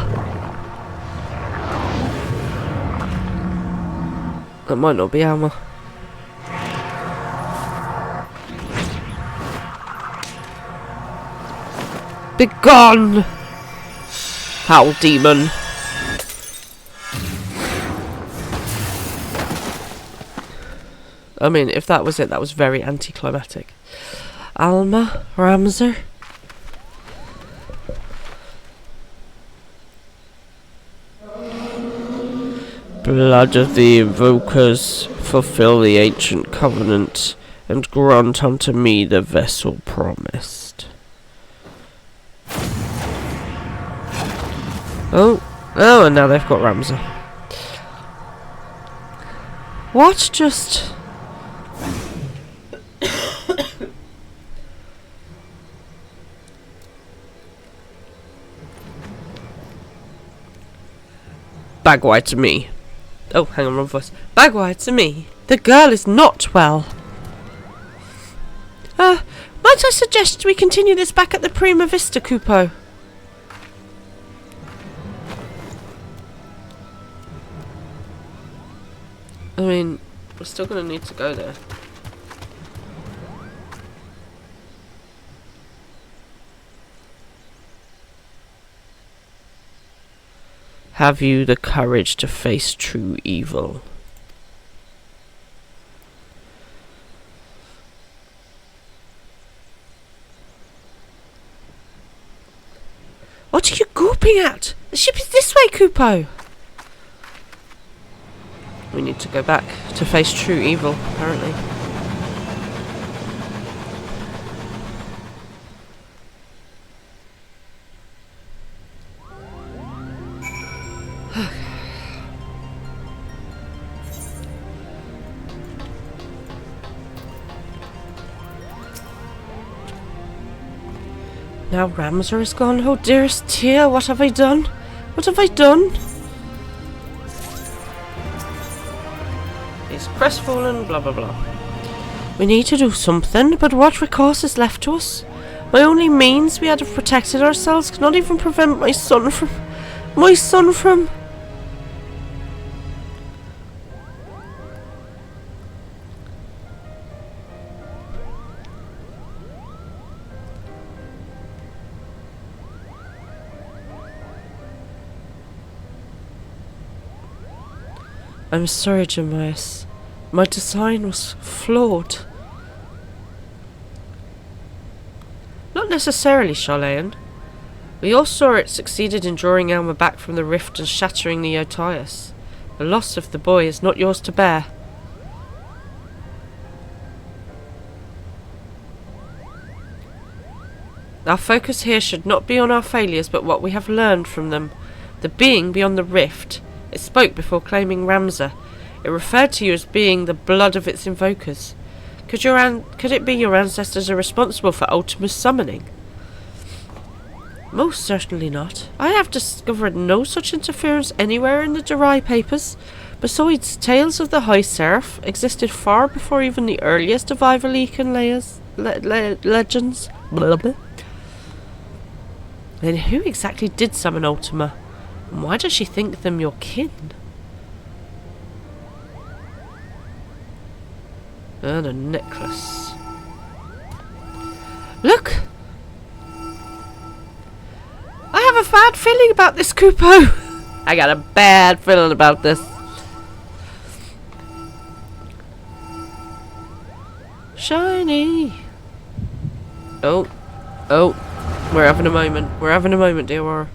That might not be Alma. Begone! Foul demon. I mean, if that was it, that was very anticlimactic. Alma? Ramzer? Blood of the invokers, fulfill the ancient covenant, and grant unto me the vessel promised. Oh, and now they've got Ramza. What just... Bagwire to me. Oh, hang on, wrong voice. Bagwire to me. The girl is not well. Might I suggest we continue this back at the Prima Vista, Kupo? I mean, we're still going to need to go there. Have you the courage to face true evil? What are you gawping at? The ship is this way, Kupo! We need to go back to face true evil, apparently. Now Ramza is gone. Oh dearest Tia, what have I done? What have I done? He's crestfallen, blah blah blah. We need to do something, but what recourse is left to us? My only means we had of protected ourselves could not even prevent my son from... I'm sorry, Jemias. My design was flawed. Not necessarily, Charlayan. We all saw it succeeded in drawing Alma back from the rift and shattering the Otias. The loss of the boy is not yours to bear. Our focus here should not be on our failures, but what we have learned from them. The being beyond the rift. It spoke before claiming Ramza. It referred to you as being the blood of its invokers. Could it be your ancestors are responsible for Ultima's summoning? Most certainly not. I have discovered no such interference anywhere in the Durai papers, Besides, tales of the High Seraph existed far before even the earliest of Ivalican legends. Blah, blah. Then who exactly did summon Ultima? And why does she think them your kin? And a necklace. Look! I have a bad feeling about this, Kupo. I got a bad feeling about this. Shiny. Oh. Oh. We're having a moment. We're having a moment, dear Aurora.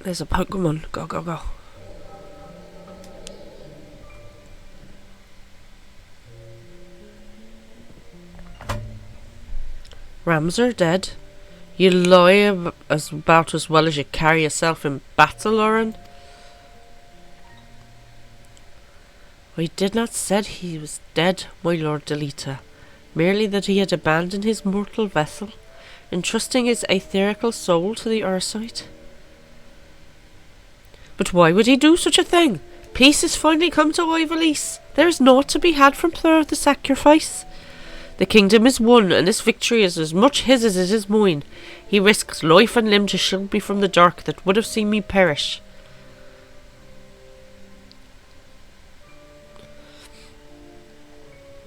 There's a Pokemon. Go, go, go. Ramser dead. You lie about as well as you carry yourself in battle, Lauren. I did not said he was dead, my Lord Delita. Merely that he had abandoned his mortal vessel, entrusting his aetherical soul to the Ursite. But why would he do such a thing? Peace has finally come to Ivalice. There is naught to be had from the sacrifice. The kingdom is won, and this victory is as much his as it is mine. He risks life and limb to shield me from the dark that would have seen me perish.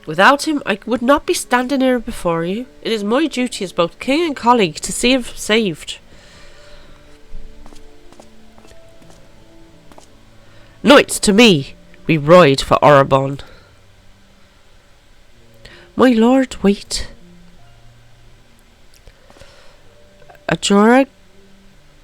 Without him, I would not be standing here before you. It is my duty as both king and colleague to see him saved. Knights, to me, we ride for Orabon. My lord, wait. Ajora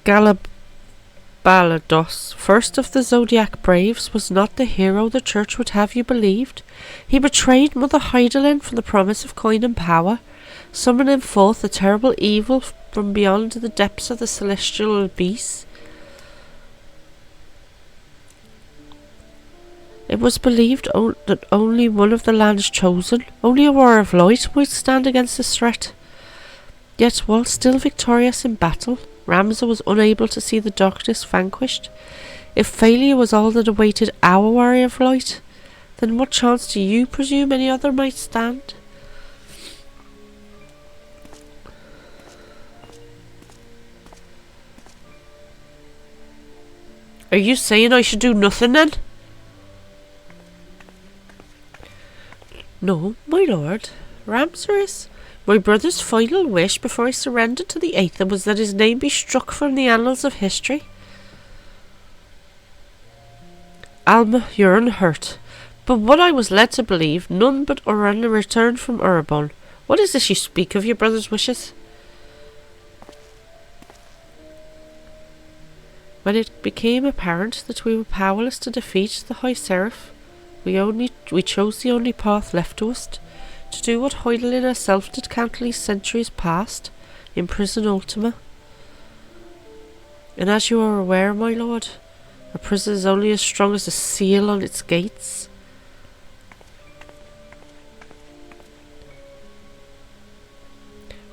Galabalados, first of the Zodiac Braves, was not the hero the church would have you believed. He betrayed Mother Heidelin for the promise of coin and power, summoning forth a terrible evil from beyond the depths of the celestial abyss. It was believed that only one of the lands chosen, only a warrior of light, might stand against this threat. Yet, while still victorious in battle, Ramza was unable to see the darkness vanquished. If failure was all that awaited our warrior of light, then what chance do you presume any other might stand? Are you saying I should do nothing then? No, my lord. Ramser is. My brother's final wish before he surrendered to the Aether was that his name be struck from the annals of history. Alma, you're unhurt. But what I was led to believe, none but Orana returned from Urabon. What is this you speak of your brother's wishes? When it became apparent that we were powerless to defeat the High Seraph, we chose the only path left to us, to do what Heidelin herself did countless centuries past, imprison Ultima. And as you are aware, my lord, a prison is only as strong as the seal on its gates.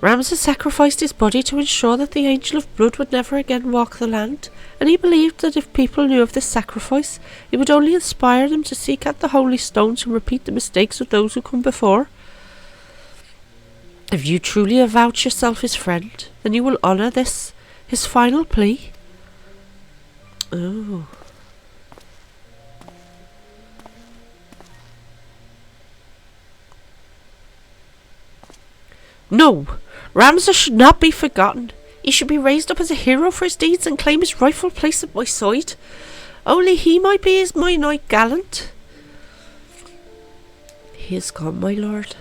Ramza sacrificed his body to ensure that the Angel of Blood would never again walk the land, and he believed that if people knew of this sacrifice, it would only inspire them to seek out the holy stones and repeat the mistakes of those who come before. If you truly avouch yourself his friend, then you will honour this, his final plea. Oh. No! Ramza should not be forgotten. He should be raised up as a hero for his deeds and claim his rightful place at my side. Only he might be my knight gallant. He is gone, my lord.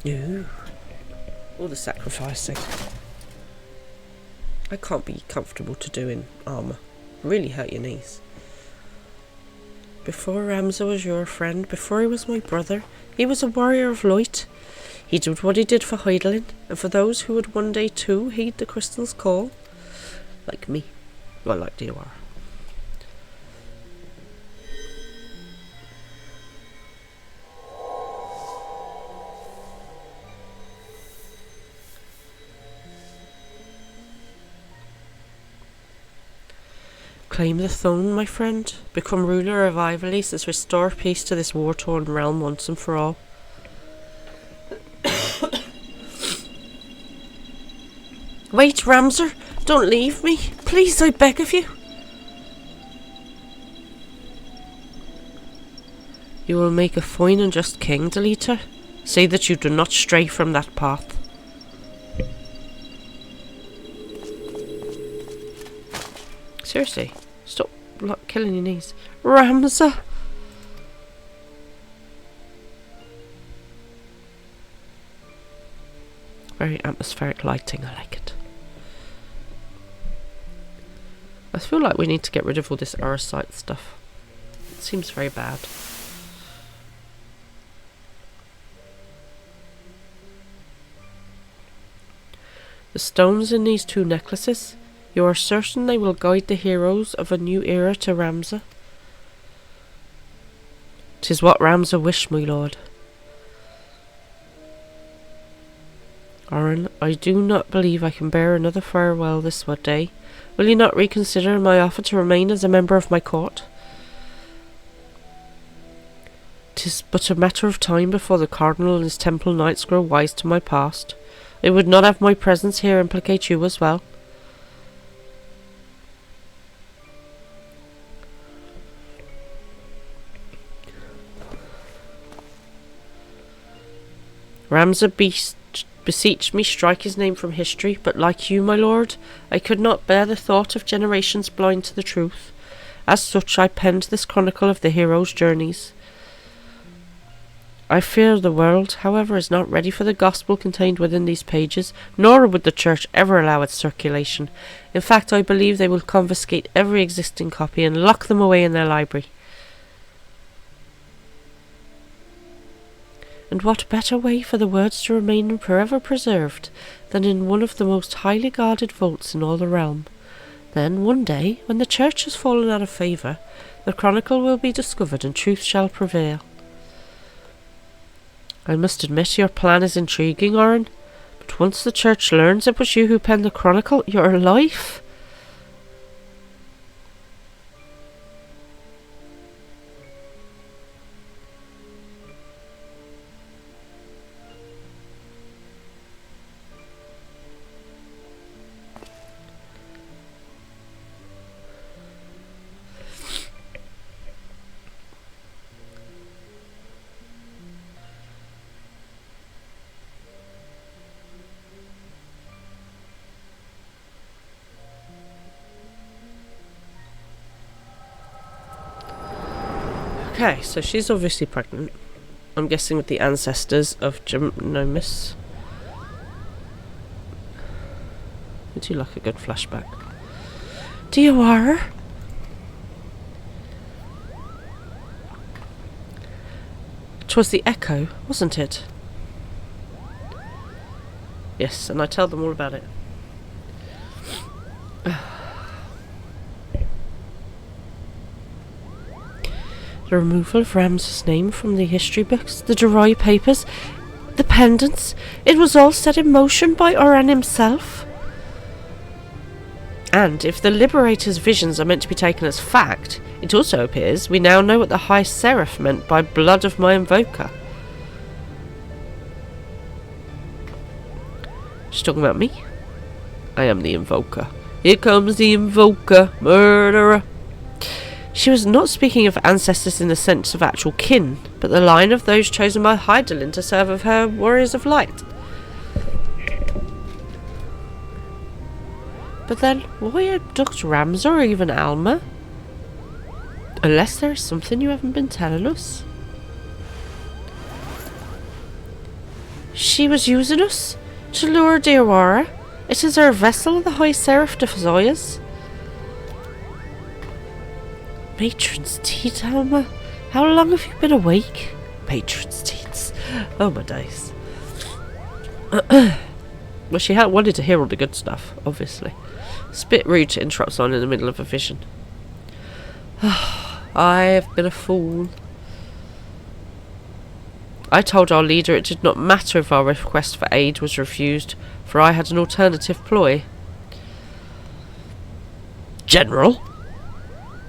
Ooh. All the sacrificing. I can't be comfortable to do in armour. Really hurt your knees. Before Ramza was your friend, before he was my brother, he was a warrior of light. He did what he did for Heidelin, and for those who would one day too heed the crystal's call. Like me. Well, like you are. Claim the throne, my friend. Become ruler of Ivalice, restore peace to this war-torn realm once and for all. Wait, Ramsar! Don't leave me! Please, I beg of you! You will make a fine and just king, Deleter. Say that you do not stray from that path. Seriously, stop killing your knees. Ramsar! Very atmospheric lighting, I like it. I feel like we need to get rid of all this Arasite stuff. It seems very bad. The stones in these 2 necklaces, you are certain they will guide the heroes of a new era to Ramsar? 'Tis what Ramsar wished, my lord. Orin, I do not believe I can bear another farewell this day. Will you not reconsider my offer to remain as a member of my court? 'Tis but a matter of time before the Cardinal and his Temple Knights grow wise to my past. I would not have my presence here implicate you as well. Ramsar beseech me strike his name from history, but like you, my lord, I could not bear the thought of generations blind to the truth. As such, I penned this chronicle of the heroes' journeys. I fear the world, however, is not ready for the gospel contained within these pages, nor would the Church ever allow its circulation. In fact, I believe they will confiscate every existing copy and lock them away in their library. And what better way for the words to remain forever preserved than in one of the most highly guarded vaults in all the realm? Then, one day, when the Church has fallen out of favour, the chronicle will be discovered and truth shall prevail. I must admit your plan is intriguing, Orin, but once the Church learns it was you who penned the chronicle, your life... Okay, so she's obviously pregnant. I'm guessing with the ancestors of Genomis. I do like a good flashback. Diawara? 'Twas the echo, wasn't it? Yes, and I tell them all about it. The removal of Ramsar's name from the history books, the Durai papers, the pendants, it was all set in motion by Oran himself. And if the Liberator's visions are meant to be taken as fact, it also appears we now know what the High Seraph meant by blood of my invoker. She's talking about me? I am the invoker. Here comes the invoker, murderer. She was not speaking of ancestors in the sense of actual kin, but the line of those chosen by Hydaelyn to serve of her warriors of light. But then, why abduct Ramsar or even Alma? Unless there is something you haven't been telling us. She was using us to lure Diawara. It is her vessel, the High Seraph de Zoya's. Matron's teat, Alma. How long have you been awake? Matron's teats. Oh my days. Well, she had wanted to hear all the good stuff, obviously. It's a bit rude to interrupt someone in the middle of a vision. I have been a fool. I told our leader it did not matter if our request for aid was refused, for I had an alternative ploy. General?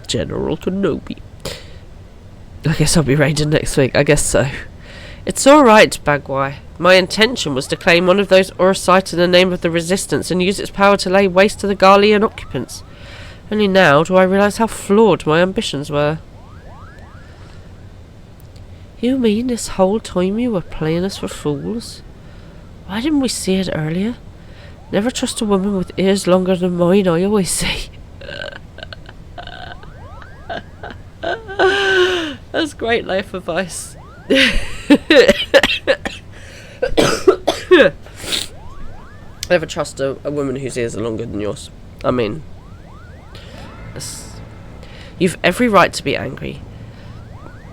General Kenobi. I guess I'll be raided next week. I guess so. It's alright, Bagwai. My intention was to claim one of those Orosites in the name of the Resistance and use its power to lay waste to the Garlean occupants. Only now do I realise how flawed my ambitions were. You mean this whole time you were playing us for fools? Why didn't we see it earlier? Never trust a woman with ears longer than mine, I always say. That's great life advice. Never trust a woman whose ears are longer than yours. I mean, you've every right to be angry.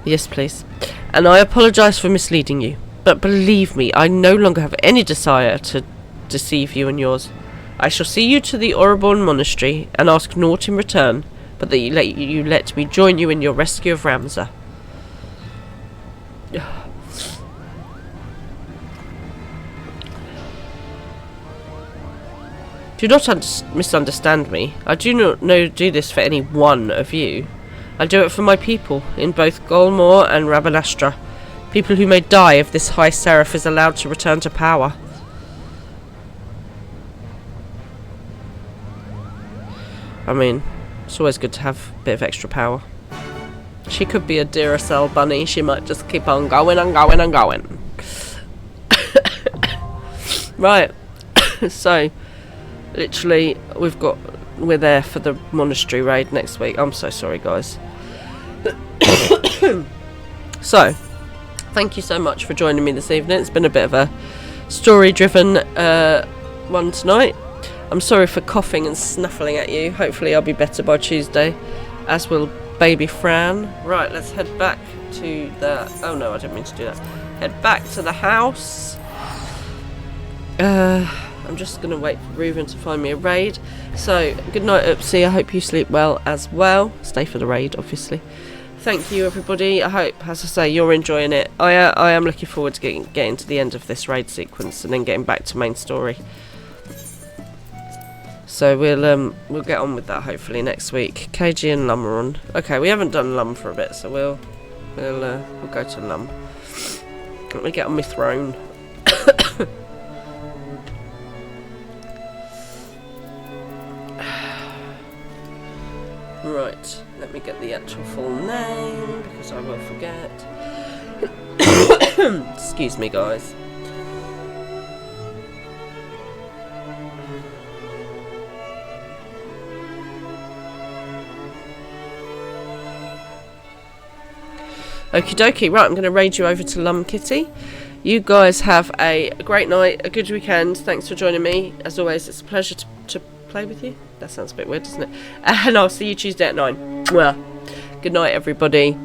Yes, please. And I apologise for misleading you. But believe me, I no longer have any desire to deceive you and yours. I shall see you to the Ouroboros Monastery and ask naught in return, but that you let me join you in your rescue of Ramza. Do not misunderstand me. I do not do this for any one of you. I do it for my people, in both Golmor and Rabanastra. People who may die if this High Seraph is allowed to return to power. I mean, it's always good to have a bit of extra power. She could be a Duracell bunny. She might just keep on going and going and going. Right. So, literally, we're there for the monastery raid next week. I'm so sorry, guys. So, thank you so much for joining me this evening. It's been a bit of a story-driven one tonight. I'm sorry for coughing and snuffling at you. Hopefully I'll be better by Tuesday, as will baby Fran. Right, let's head back to the... Oh no, I didn't mean to do that. Head back to the house. I'm just going to wait for Reuven to find me a raid. So, good night, Oopsie. I hope you sleep well as well. Stay for the raid, obviously. Thank you, everybody. I hope, as I say, you're enjoying it. I am looking forward to getting to the end of this raid sequence and then getting back to main story. So we'll get on with that hopefully next week. KG and Lum are on. Okay, we haven't done Lum for a bit, so we'll go to Lum. Let me get on my throne. Right, let me get the actual full name because I will forget. Excuse me, guys. Okie dokie, right, I'm going to raid you over to Lum Kitty. You guys have a great night, a good weekend. Thanks for joining me. As always, it's a pleasure to play with you. That sounds a bit weird, doesn't it? And I'll see you Tuesday at 9. Well, good night, everybody.